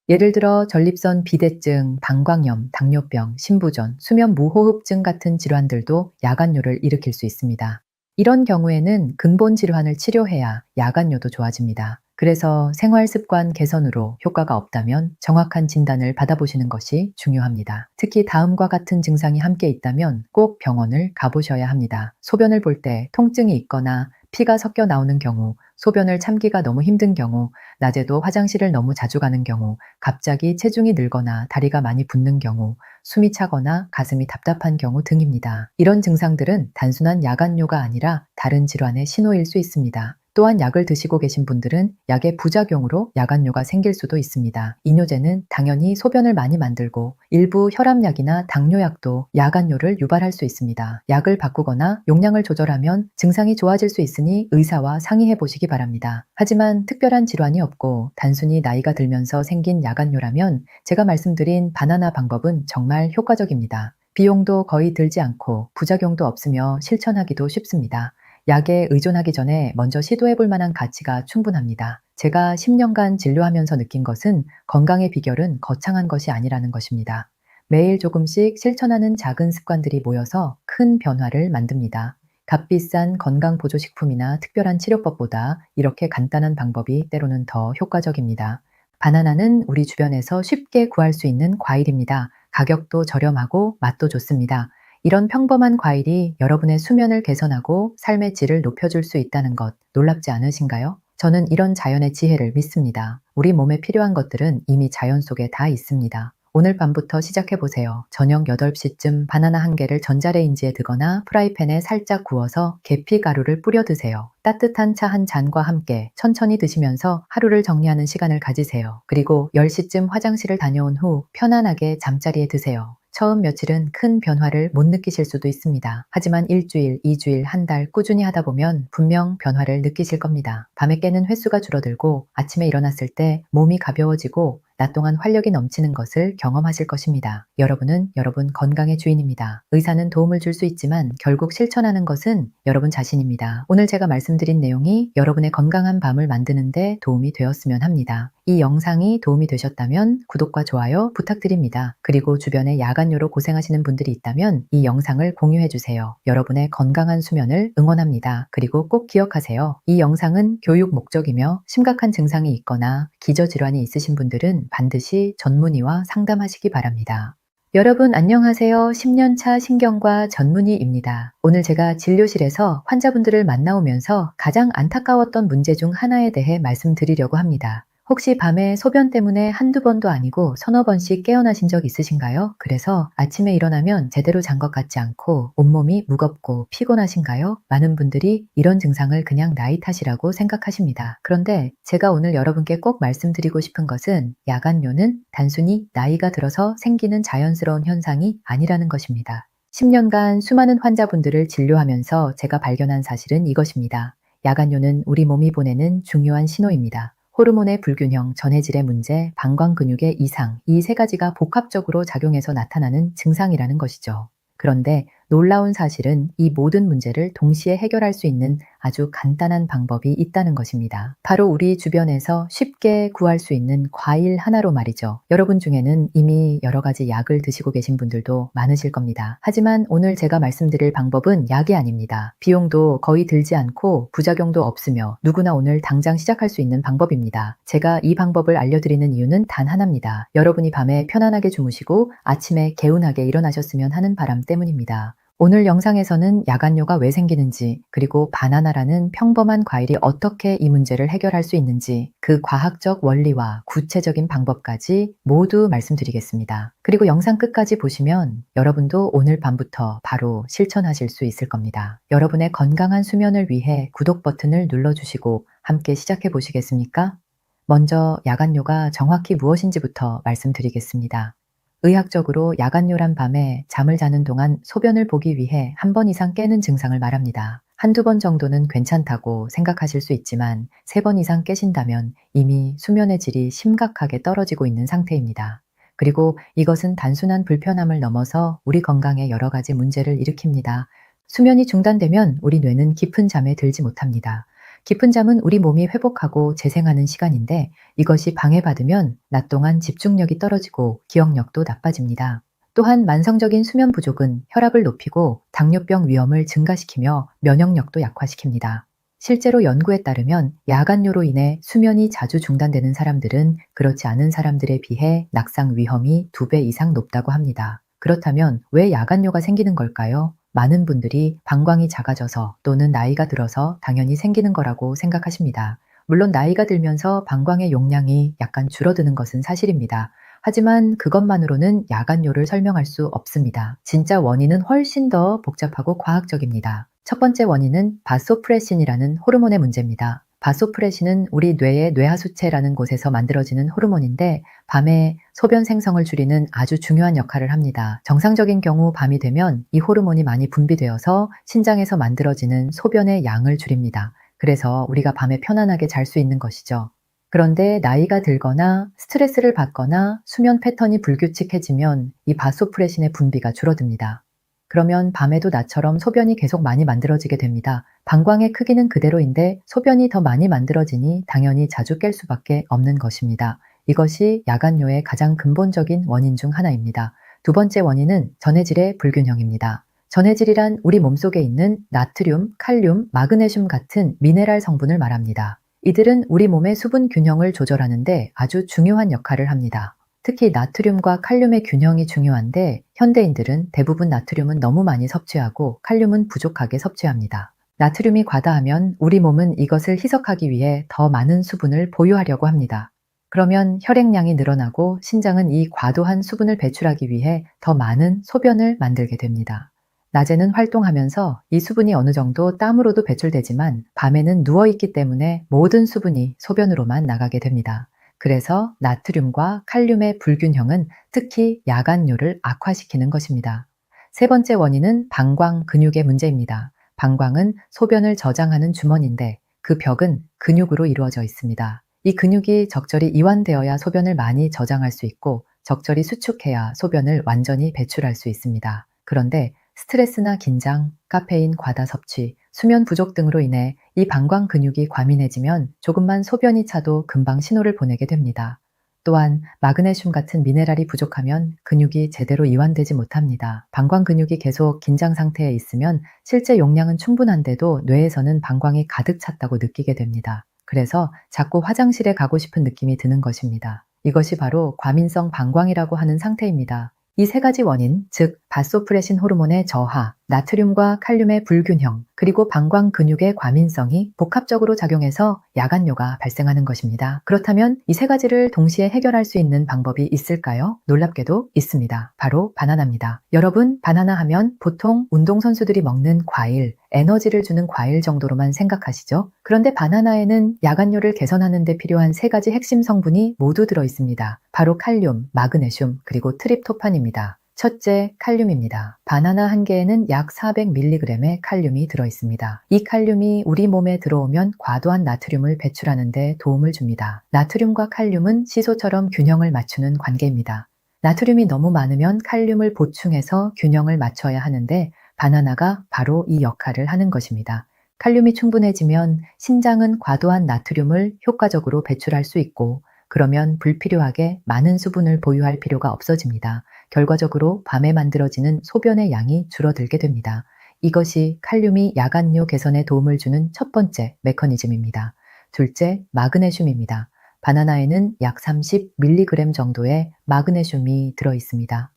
예를 들어 전립선 비대증, 방광염, 당뇨병, 신부전, 수면 무호흡증 같은 질환들도 야간뇨를 일으킬 수 있습니다. 이런 경우에는 근본 질환을 치료해야 야간뇨도 좋아집니다. 그래서 생활 습관 개선으로 효과가 없다면 정확한 진단을 받아보시는 것이 중요합니다. 특히 다음과 같은 증상이 함께 있다면 꼭 병원을 가보셔야 합니다. 소변을 볼 때 통증이 있거나 피가 섞여 나오는 경우, 소변을 참기가 너무 힘든 경우, 낮에도 화장실을 너무 자주 가는 경우, 갑자기 체중이 늘거나 다리가 많이 붓는 경우, 숨이 차거나 가슴이 답답한 경우 등입니다. 이런 증상들은 단순한 야간뇨가 아니라 다른 질환의 신호일 수 있습니다. 또한 약을 드시고 계신 분들은 약의 부작용으로 야간뇨가 생길 수도 있습니다. 이뇨제는 당연히 소변을 많이 만들고 일부 혈압약이나 당뇨약도 야간뇨를 유발할 수 있습니다. 약을 바꾸거나 용량을 조절하면 증상이 좋아질 수 있으니 의사와 상의해 보시기 바랍니다. 하지만 특별한 질환이 없고 단순히 나이가 들면서 생긴 야간뇨라면 제가 말씀드린 바나나 방법은 정말 효과적입니다. 비용도 거의 들지 않고 부작용도 없으며 실천하기도 쉽습니다. 약에 의존하기 전에 먼저 시도해 볼 만한 가치가 충분합니다. 제가 10년간 진료하면서 느낀 것은 건강의 비결은 거창한 것이 아니라는 것입니다. 매일 조금씩 실천하는 작은 습관들이 모여서 큰 변화를 만듭니다. 값비싼 건강보조식품이나 특별한 치료법보다 이렇게 간단한 방법이 때로는 더 효과적입니다. 바나나는 우리 주변에서 쉽게 구할 수 있는 과일입니다. 가격도 저렴하고 맛도 좋습니다. 이런 평범한 과일이 여러분의 수면을 개선하고 삶의 질을 높여줄 수 있다는 것 놀랍지 않으신가요? 저는 이런 자연의 지혜를 믿습니다. 우리 몸에 필요한 것들은 이미 자연 속에 다 있습니다. 오늘 밤부터 시작해보세요. 저녁 8시쯤 바나나 한 개를 전자레인지에 드거나 프라이팬에 살짝 구워서 계피 가루를 뿌려 드세요. 따뜻한 차 한 잔과 함께 천천히 드시면서 하루를 정리하는 시간을 가지세요. 그리고 10시쯤 화장실을 다녀온 후 편안하게 잠자리에 드세요. 처음 며칠은 큰 변화를 못 느끼실 수도 있습니다. 하지만 일주일, 2주일, 한 달 꾸준히 하다 보면 분명 변화를 느끼실 겁니다. 밤에 깨는 횟수가 줄어들고 아침에 일어났을 때 몸이 가벼워지고 낮 동안 활력이 넘치는 것을 경험하실 것입니다. 여러분은 여러분 건강의 주인입니다. 의사는 도움을 줄 수 있지만 결국 실천하는 것은 여러분 자신입니다. 오늘 제가 말씀드린 내용이 여러분의 건강한 밤을 만드는데 도움이 되었으면 합니다. 이 영상이 도움이 되셨다면 구독과 좋아요 부탁드립니다. 그리고 주변에 야간뇨로 고생하시는 분들이 있다면 이 영상을 공유해 주세요. 여러분의 건강한 수면을 응원합니다. 그리고 꼭 기억하세요. 이 영상은 교육 목적이며 심각한 증상이 있거나 기저질환이 있으신 분들은 반드시 전문의와 상담하시기 바랍니다. 여러분 안녕하세요. 10년차 신경과 전문의입니다. 오늘 제가 진료실에서 환자분들을 만나오면서 가장 안타까웠던 문제 중 하나에 대해 말씀드리려고 합니다. 혹시 밤에 소변 때문에 한두 번도 아니고 서너 번씩 깨어나신 적 있으신가요? 그래서 아침에 일어나면 제대로 잔 것 같지 않고 온몸이 무겁고 피곤하신가요? 많은 분들이 이런 증상을 그냥 나이 탓이라고 생각하십니다. 그런데 제가 오늘 여러분께 꼭 말씀드리고 싶은 것은 야간뇨는 단순히 나이가 들어서 생기는 자연스러운 현상이 아니라는 것입니다. 10년간 수많은 환자분들을 진료하면서 제가 발견한 사실은 이것입니다. 야간뇨는 우리 몸이 보내는 중요한 신호입니다. 호르몬의 불균형, 전해질의 문제, 방광 근육의 이상, 이 세 가지가 복합적으로 작용해서 나타나는 증상이라는 것이죠. 그런데 놀라운 사실은 이 모든 문제를 동시에 해결할 수 있는 아주 간단한 방법이 있다는 것입니다. 바로 우리 주변에서 쉽게 구할 수 있는 과일 하나로 말이죠. 여러분 중에는 이미 여러 가지 약을 드시고 계신 분들도 많으실 겁니다. 하지만 오늘 제가 말씀드릴 방법은 약이 아닙니다. 비용도 거의 들지 않고 부작용도 없으며 누구나 오늘 당장 시작할 수 있는 방법입니다. 제가 이 방법을 알려드리는 이유는 단 하나입니다. 여러분이 밤에 편안하게 주무시고 아침에 개운하게 일어나셨으면 하는 바람 때문입니다. 오늘 영상에서는 야간뇨가 왜 생기는지, 그리고 바나나라는 평범한 과일이 어떻게 이 문제를 해결할 수 있는지, 그 과학적 원리와 구체적인 방법까지 모두 말씀드리겠습니다. 그리고 영상 끝까지 보시면 여러분도 오늘 밤부터 바로 실천하실 수 있을 겁니다. 여러분의 건강한 수면을 위해 구독 버튼을 눌러주시고 함께 시작해 보시겠습니까? 먼저 야간뇨가 정확히 무엇인지부터 말씀드리겠습니다. 의학적으로 야간뇨란 밤에 잠을 자는 동안 소변을 보기 위해 한 번 이상 깨는 증상을 말합니다. 한두 번 정도는 괜찮다고 생각하실 수 있지만 3번 이상 깨신다면 이미 수면의 질이 심각하게 떨어지고 있는 상태입니다. 그리고 이것은 단순한 불편함을 넘어서 우리 건강에 여러 가지 문제를 일으킵니다. 수면이 중단되면 우리 뇌는 깊은 잠에 들지 못합니다. 깊은 잠은 우리 몸이 회복하고 재생하는 시간인데 이것이 방해받으면 낮 동안 집중력이 떨어지고 기억력도 나빠집니다. 또한 만성적인 수면 부족은 혈압을 높이고 당뇨병 위험을 증가시키며 면역력도 약화시킵니다. 실제로 연구에 따르면 야간뇨로 인해 수면이 자주 중단되는 사람들은 그렇지 않은 사람들에 비해 낙상 위험이 2배 이상 높다고 합니다. 그렇다면 왜 야간뇨가 생기는 걸까요? 많은 분들이 방광이 작아져서 또는 나이가 들어서 당연히 생기는 거라고 생각하십니다. 물론 나이가 들면서 방광의 용량이 약간 줄어드는 것은 사실입니다. 하지만 그것만으로는 야간뇨를 설명할 수 없습니다. 진짜 원인은 훨씬 더 복잡하고 과학적입니다. 첫 번째 원인은 바소프레신이라는 호르몬의 문제입니다. 바소프레신은 우리 뇌의 뇌하수체라는 곳에서 만들어지는 호르몬인데 밤에 소변 생성을 줄이는 아주 중요한 역할을 합니다. 정상적인 경우 밤이 되면 이 호르몬이 많이 분비되어서 신장에서 만들어지는 소변의 양을 줄입니다. 그래서 우리가 밤에 편안하게 잘 수 있는 것이죠. 그런데 나이가 들거나 스트레스를 받거나 수면 패턴이 불규칙해지면 이 바소프레신의 분비가 줄어듭니다. 그러면 밤에도 나처럼 소변이 계속 많이 만들어지게 됩니다. 방광의 크기는 그대로인데 소변이 더 많이 만들어지니 당연히 자주 깰 수밖에 없는 것입니다. 이것이 야간뇨의 가장 근본적인 원인 중 하나입니다. 두 번째 원인은 전해질의 불균형입니다. 전해질이란 우리 몸속에 있는 나트륨, 칼륨, 마그네슘 같은 미네랄 성분을 말합니다. 이들은 우리 몸의 수분 균형을 조절하는데 아주 중요한 역할을 합니다. 특히 나트륨과 칼륨의 균형이 중요한데 현대인들은 대부분 나트륨은 너무 많이 섭취하고 칼륨은 부족하게 섭취합니다. 나트륨이 과다하면 우리 몸은 이것을 희석하기 위해 더 많은 수분을 보유하려고 합니다. 그러면 혈액량이 늘어나고 신장은 이 과도한 수분을 배출하기 위해 더 많은 소변을 만들게 됩니다. 낮에는 활동하면서 이 수분이 어느 정도 땀으로도 배출되지만 밤에는 누워있기 때문에 모든 수분이 소변으로만 나가게 됩니다. 그래서 나트륨과 칼륨의 불균형은 특히 야간뇨를 악화시키는 것입니다. 세 번째 원인은 방광 근육의 문제입니다. 방광은 소변을 저장하는 주머니인데 그 벽은 근육으로 이루어져 있습니다. 이 근육이 적절히 이완되어야 소변을 많이 저장할 수 있고 적절히 수축해야 소변을 완전히 배출할 수 있습니다. 그런데 스트레스나 긴장, 카페인 과다 섭취, 수면 부족 등으로 인해 이 방광 근육이 과민해지면 조금만 소변이 차도 금방 신호를 보내게 됩니다. 또한 마그네슘 같은 미네랄이 부족하면 근육이 제대로 이완되지 못합니다. 방광 근육이 계속 긴장 상태에 있으면 실제 용량은 충분한데도 뇌에서는 방광이 가득 찼다고 느끼게 됩니다. 그래서 자꾸 화장실에 가고 싶은 느낌이 드는 것입니다. 이것이 바로 과민성 방광이라고 하는 상태입니다. 이 세 가지 원인, 즉 바소프레신 호르몬의 저하, 나트륨과 칼륨의 불균형, 그리고 방광 근육의 과민성이 복합적으로 작용해서 야간뇨가 발생하는 것입니다. 그렇다면 이 세 가지를 동시에 해결할 수 있는 방법이 있을까요? 놀랍게도 있습니다. 바로 바나나입니다. 여러분, 바나나 하면 보통 운동선수들이 먹는 과일, 에너지를 주는 과일 정도로만 생각하시죠? 그런데 바나나에는 야간뇨를 개선하는 데 필요한 세 가지 핵심 성분이 모두 들어있습니다. 바로 칼륨, 마그네슘, 그리고 트립토판입니다. 첫째, 칼륨입니다. 바나나 한 개에는 약 400mg의 칼륨이 들어있습니다. 이 칼륨이 우리 몸에 들어오면 과도한 나트륨을 배출하는 데 도움을 줍니다. 나트륨과 칼륨은 시소처럼 균형을 맞추는 관계입니다. 나트륨이 너무 많으면 칼륨을 보충해서 균형을 맞춰야 하는데 바나나가 바로 이 역할을 하는 것입니다. 칼륨이 충분해지면 신장은 과도한 나트륨을 효과적으로 배출할 수 있고 그러면 불필요하게 많은 수분을 보유할 필요가 없어집니다. 결과적으로 밤에 만들어지는 소변의 양이 줄어들게 됩니다. 이것이 칼륨이 야간뇨 개선에 도움을 주는 첫 번째 메커니즘입니다. 둘째, 마그네슘입니다. 바나나에는 약 30mg 정도의 마그네슘이 들어있습니다.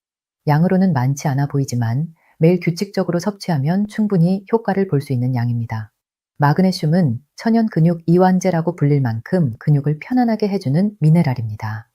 양으로는 많지 않아 보이지만 매일 규칙적으로 섭취하면 충분히 효과를 볼 수 있는 양입니다. 마그네슘은 천연 근육 이완제라고 불릴 만큼 근육을 편안하게 해주는 미네랄입니다.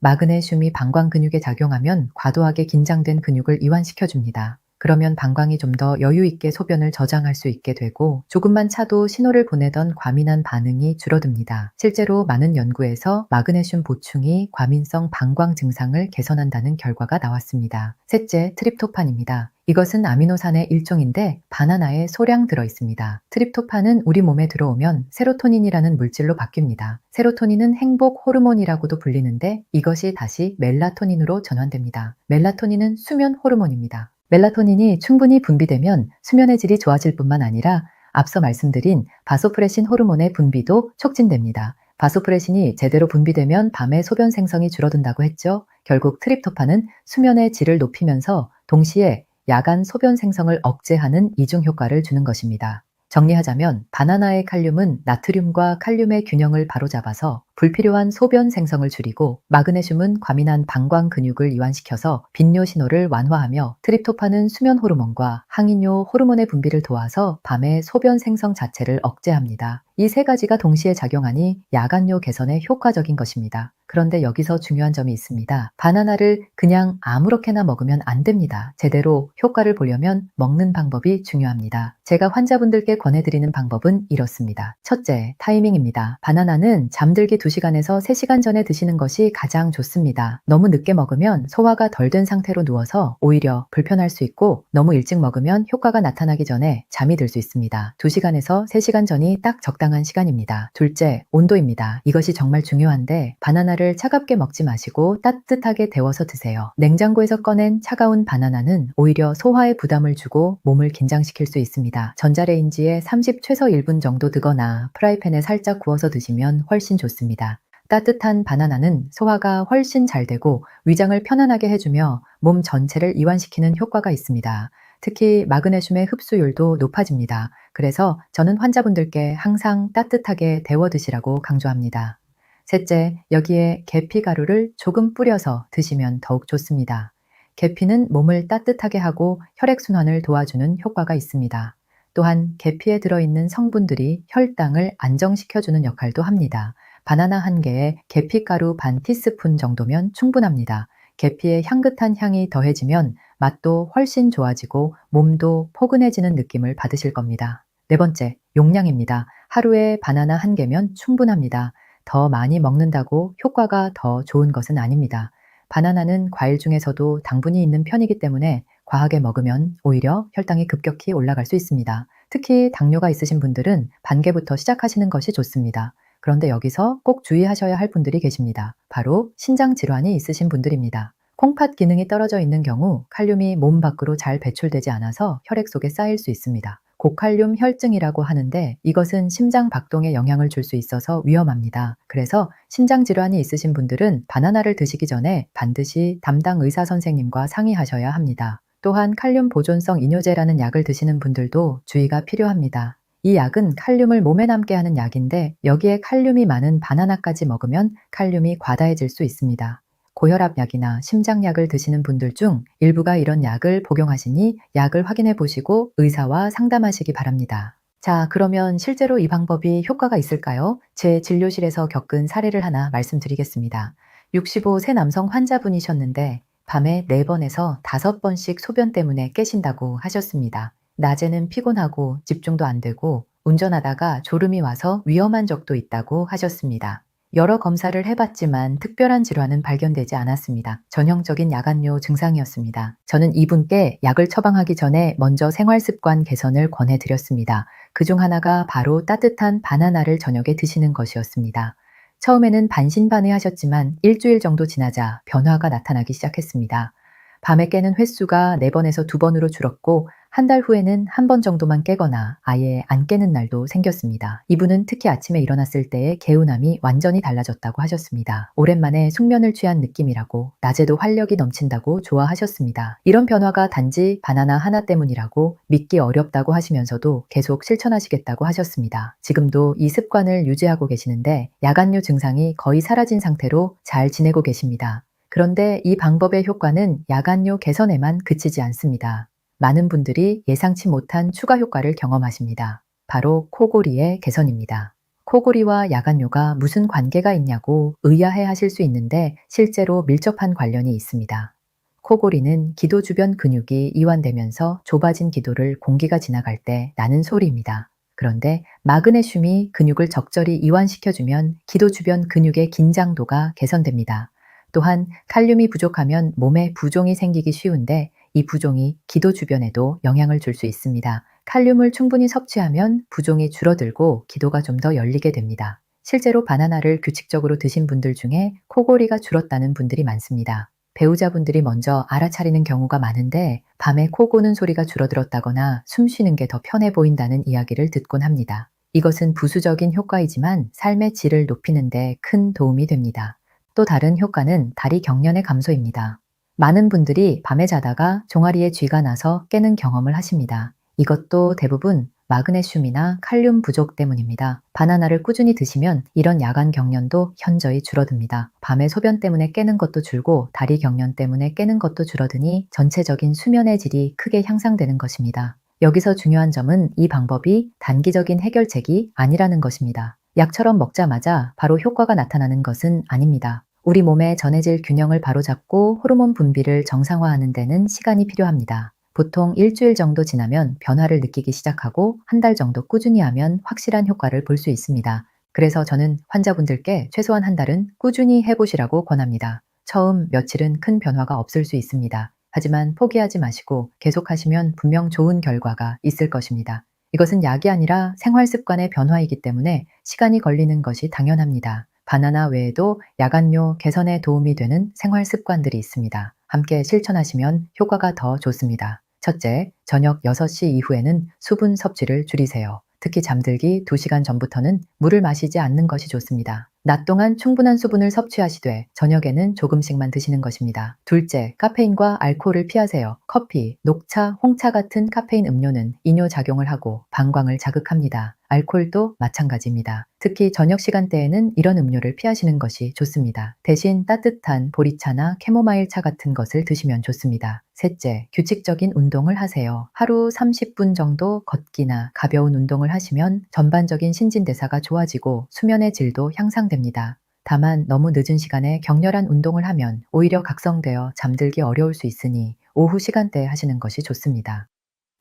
마그네슘이 방광 근육에 작용하면 과도하게 긴장된 근육을 이완시켜줍니다. 그러면 방광이 좀 더 여유 있게 소변을 저장할 수 있게 되고 조금만 차도 신호를 보내던 과민한 반응이 줄어듭니다. 실제로 많은 연구에서 마그네슘 보충이 과민성 방광 증상을 개선한다는 결과가 나왔습니다. 셋째, 트립토판입니다. 이것은 아미노산의 일종인데 바나나에 소량 들어있습니다. 트립토판은 우리 몸에 들어오면 세로토닌이라는 물질로 바뀝니다. 세로토닌은 행복 호르몬이라고도 불리는데 이것이 다시 멜라토닌으로 전환됩니다. 멜라토닌은 수면 호르몬입니다. 멜라토닌이 충분히 분비되면 수면의 질이 좋아질 뿐만 아니라 앞서 말씀드린 바소프레신 호르몬의 분비도 촉진됩니다. 바소프레신이 제대로 분비되면 밤에 소변 생성이 줄어든다고 했죠. 결국 트립토판은 수면의 질을 높이면서 동시에 야간 소변 생성을 억제하는 이중 효과를 주는 것입니다. 정리하자면 바나나의 칼륨은 나트륨과 칼륨의 균형을 바로잡아서 불필요한 소변 생성을 줄이고 마그네슘은 과민한 방광 근육을 이완시켜서 빈뇨 신호를 완화하며 트립토판은 수면 호르몬과 항이뇨 호르몬의 분비를 도와서 밤의 소변 생성 자체를 억제합니다. 이 세 가지가 동시에 작용하니 야간뇨 개선에 효과적인 것입니다. 그런데 여기서 중요한 점이 있습니다. 바나나를 그냥 아무렇게나 먹으면 안 됩니다. 제대로 효과를 보려면 먹는 방법이 중요합니다. 제가 환자분들께 권해드리는 방법은 이렇습니다. 첫째, 타이밍입니다. 바나나는 잠들기 2시간에서 3시간 전에 드시는 것이 가장 좋습니다. 너무 늦게 먹으면 소화가 덜 된 상태로 누워서 오히려 불편할 수 있고, 너무 일찍 먹으면 효과가 나타나기 전에 잠이 들 수 있습니다. 2시간에서 3시간 전이 딱 적당한 시간입니다. 둘째, 온도입니다. 이것이 정말 중요한데, 바나나를 차갑게 먹지 마시고 따뜻하게 데워서 드세요. 냉장고에서 꺼낸 차가운 바나나는 오히려 소화에 부담을 주고 몸을 긴장시킬 수 있습니다. 전자레인지에 30 최소 1분 정도 두거나 프라이팬에 살짝 구워서 드시면 훨씬 좋습니다. 따뜻한 바나나는 소화가 훨씬 잘 되고 위장을 편안하게 해주며 몸 전체를 이완시키는 효과가 있습니다. 특히 마그네슘의 흡수율도 높아집니다. 그래서 저는 환자분들께 항상 따뜻하게 데워 드시라고 강조합니다. 셋째, 여기에 계피가루를 조금 뿌려서 드시면 더욱 좋습니다. 계피는 몸을 따뜻하게 하고 혈액순환을 도와주는 효과가 있습니다. 또한 계피에 들어있는 성분들이 혈당을 안정시켜주는 역할도 합니다. 바나나 한 개에 계피가루 반 티스푼 정도면 충분합니다. 계피의 향긋한 향이 더해지면 맛도 훨씬 좋아지고 몸도 포근해지는 느낌을 받으실 겁니다. 네 번째, 용량입니다. 하루에 바나나 한 개면 충분합니다. 더 많이 먹는다고 효과가 더 좋은 것은 아닙니다. 바나나는 과일 중에서도 당분이 있는 편이기 때문에 과하게 먹으면 오히려 혈당이 급격히 올라갈 수 있습니다. 특히 당뇨가 있으신 분들은 반 개부터 시작하시는 것이 좋습니다. 그런데 여기서 꼭 주의하셔야 할 분들이 계십니다. 바로 신장 질환이 있으신 분들입니다. 콩팥 기능이 떨어져 있는 경우 칼륨이 몸 밖으로 잘 배출되지 않아서 혈액 속에 쌓일 수 있습니다. 고칼륨 혈증이라고 하는데 이것은 심장 박동에 영향을 줄 수 있어서 위험합니다. 그래서 신장 질환이 있으신 분들은 바나나를 드시기 전에 반드시 담당 의사 선생님과 상의하셔야 합니다. 또한 칼륨 보존성 이뇨제라는 약을 드시는 분들도 주의가 필요합니다. 이 약은 칼륨을 몸에 남게 하는 약인데 여기에 칼륨이 많은 바나나까지 먹으면 칼륨이 과다해질 수 있습니다. 고혈압 약이나 심장약을 드시는 분들 중 일부가 이런 약을 복용하시니 약을 확인해 보시고 의사와 상담하시기 바랍니다. 자, 그러면 실제로 이 방법이 효과가 있을까요? 제 진료실에서 겪은 사례를 하나 말씀드리겠습니다. 65세 남성 환자분이셨는데 밤에 4번에서 5번씩 소변 때문에 깨신다고 하셨습니다. 낮에는 피곤하고 집중도 안 되고 운전하다가 졸음이 와서 위험한 적도 있다고 하셨습니다. 여러 검사를 해봤지만 특별한 질환은 발견되지 않았습니다. 전형적인 야간뇨 증상이었습니다. 저는 이분께 약을 처방하기 전에 먼저 생활습관 개선을 권해드렸습니다. 그중 하나가 바로 따뜻한 바나나를 저녁에 드시는 것이었습니다. 처음에는 반신반의하셨지만 일주일 정도 지나자 변화가 나타나기 시작했습니다. 밤에 깨는 횟수가 4번에서 2번으로 줄었고 한 달 후에는 1번 정도만 깨거나 아예 안 깨는 날도 생겼습니다. 이분은 특히 아침에 일어났을 때의 개운함이 완전히 달라졌다고 하셨습니다. 오랜만에 숙면을 취한 느낌이라고, 낮에도 활력이 넘친다고 좋아하셨습니다. 이런 변화가 단지 바나나 하나 때문이라고 믿기 어렵다고 하시면서도 계속 실천하시겠다고 하셨습니다. 지금도 이 습관을 유지하고 계시는데 야간뇨 증상이 거의 사라진 상태로 잘 지내고 계십니다. 그런데 이 방법의 효과는 야간뇨 개선에만 그치지 않습니다. 많은 분들이 예상치 못한 추가 효과를 경험하십니다. 바로 코골이의 개선입니다. 코골이와 야간뇨가 무슨 관계가 있냐고 의아해 하실 수 있는데 실제로 밀접한 관련이 있습니다. 코골이는 기도 주변 근육이 이완되면서 좁아진 기도를 공기가 지나갈 때 나는 소리입니다. 그런데 마그네슘이 근육을 적절히 이완시켜주면 기도 주변 근육의 긴장도가 개선됩니다. 또한 칼륨이 부족하면 몸에 부종이 생기기 쉬운데 이 부종이 기도 주변에도 영향을 줄 수 있습니다. 칼륨을 충분히 섭취하면 부종이 줄어들고 기도가 좀 더 열리게 됩니다. 실제로 바나나를 규칙적으로 드신 분들 중에 코골이가 줄었다는 분들이 많습니다. 배우자분들이 먼저 알아차리는 경우가 많은데 밤에 코 고는 소리가 줄어들었다거나 숨 쉬는 게 더 편해 보인다는 이야기를 듣곤 합니다. 이것은 부수적인 효과이지만 삶의 질을 높이는 데 큰 도움이 됩니다. 또 다른 효과는 다리 경련의 감소입니다. 많은 분들이 밤에 자다가 종아리에 쥐가 나서 깨는 경험을 하십니다. 이것도 대부분 마그네슘이나 칼륨 부족 때문입니다. 바나나를 꾸준히 드시면 이런 야간 경련도 현저히 줄어듭니다. 밤에 소변 때문에 깨는 것도 줄고 다리 경련 때문에 깨는 것도 줄어드니 전체적인 수면의 질이 크게 향상되는 것입니다. 여기서 중요한 점은 이 방법이 단기적인 해결책이 아니라는 것입니다. 약처럼 먹자마자 바로 효과가 나타나는 것은 아닙니다. 우리 몸의 전해질 균형을 바로잡고 호르몬 분비를 정상화하는 데는 시간이 필요합니다. 보통 일주일 정도 지나면 변화를 느끼기 시작하고 한 달 정도 꾸준히 하면 확실한 효과를 볼 수 있습니다. 그래서 저는 환자분들께 최소한 한 달은 꾸준히 해보시라고 권합니다. 처음 며칠은 큰 변화가 없을 수 있습니다. 하지만 포기하지 마시고 계속하시면 분명 좋은 결과가 있을 것입니다. 이것은 약이 아니라 생활 습관의 변화이기 때문에 시간이 걸리는 것이 당연합니다. 바나나 외에도 야간뇨 개선에 도움이 되는 생활 습관들이 있습니다. 함께 실천하시면 효과가 더 좋습니다. 첫째, 저녁 6시 이후에는 수분 섭취를 줄이세요. 특히 잠들기 2시간 전부터는 물을 마시지 않는 것이 좋습니다. 낮 동안 충분한 수분을 섭취하시되 저녁에는 조금씩만 드시는 것입니다. 둘째, 카페인과 알코올을 피하세요. 커피, 녹차, 홍차 같은 카페인 음료는 이뇨 작용을 하고 방광을 자극합니다. 알코올도 마찬가지입니다. 특히 저녁 시간대에는 이런 음료를 피하시는 것이 좋습니다. 대신 따뜻한 보리차나 캐모마일 차 같은 것을 드시면 좋습니다. 셋째, 규칙적인 운동을 하세요. 하루 30분 정도 걷기나 가벼운 운동을 하시면 전반적인 신진대사가 좋아지고 수면의 질도 향상됩니다. 다만 너무 늦은 시간에 격렬한 운동을 하면 오히려 각성되어 잠들기 어려울 수 있으니 오후 시간대에 하시는 것이 좋습니다.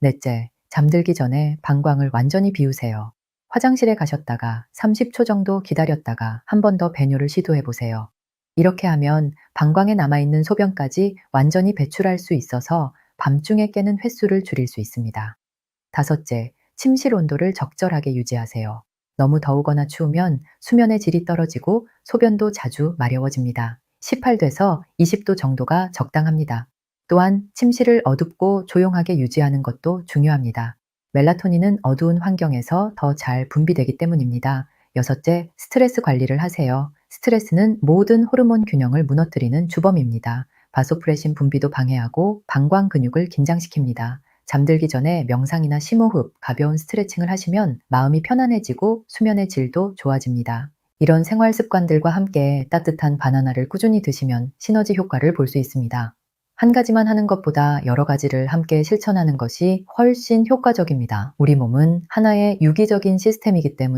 넷째, 잠들기 전에 방광을 완전히 비우세요. 화장실에 가셨다가 30초 정도 기다렸다가 한 번 더 배뇨를 시도해 보세요. 이렇게 하면 방광에 남아있는 소변까지 완전히 배출할 수 있어서 밤중에 깨는 횟수를 줄일 수 있습니다. 다섯째, 침실 온도를 적절하게 유지하세요. 너무 더우거나 추우면 수면의 질이 떨어지고 소변도 자주 마려워집니다. 18도에서 20도 정도가 적당합니다. 또한 침실을 어둡고 조용하게 유지하는 것도 중요합니다. 멜라토닌은 어두운 환경에서 더 잘 분비되기 때문입니다. 여섯째, 스트레스 관리를 하세요. 스트레스는 모든 호르몬 균형을 무너뜨리는 주범입니다. 바소프레신 분비도 방해하고 방광 근육을 긴장시킵니다. 잠들기 전에 명상이나 심호흡, 가벼운 스트레칭을 하시면 마음이 편안해지고 수면의 질도 좋아집니다. 이런 생활 습관들과 함께 따뜻한 바나나를 꾸준히 드시면 시너지 효과를 볼 수 있습니다. 한 가지만 하는 것보다 여러 가지를 함께 실천하는 것이 훨씬 효과적입니다. 우리 몸은 하나의 유기적인 시스템이기 때문에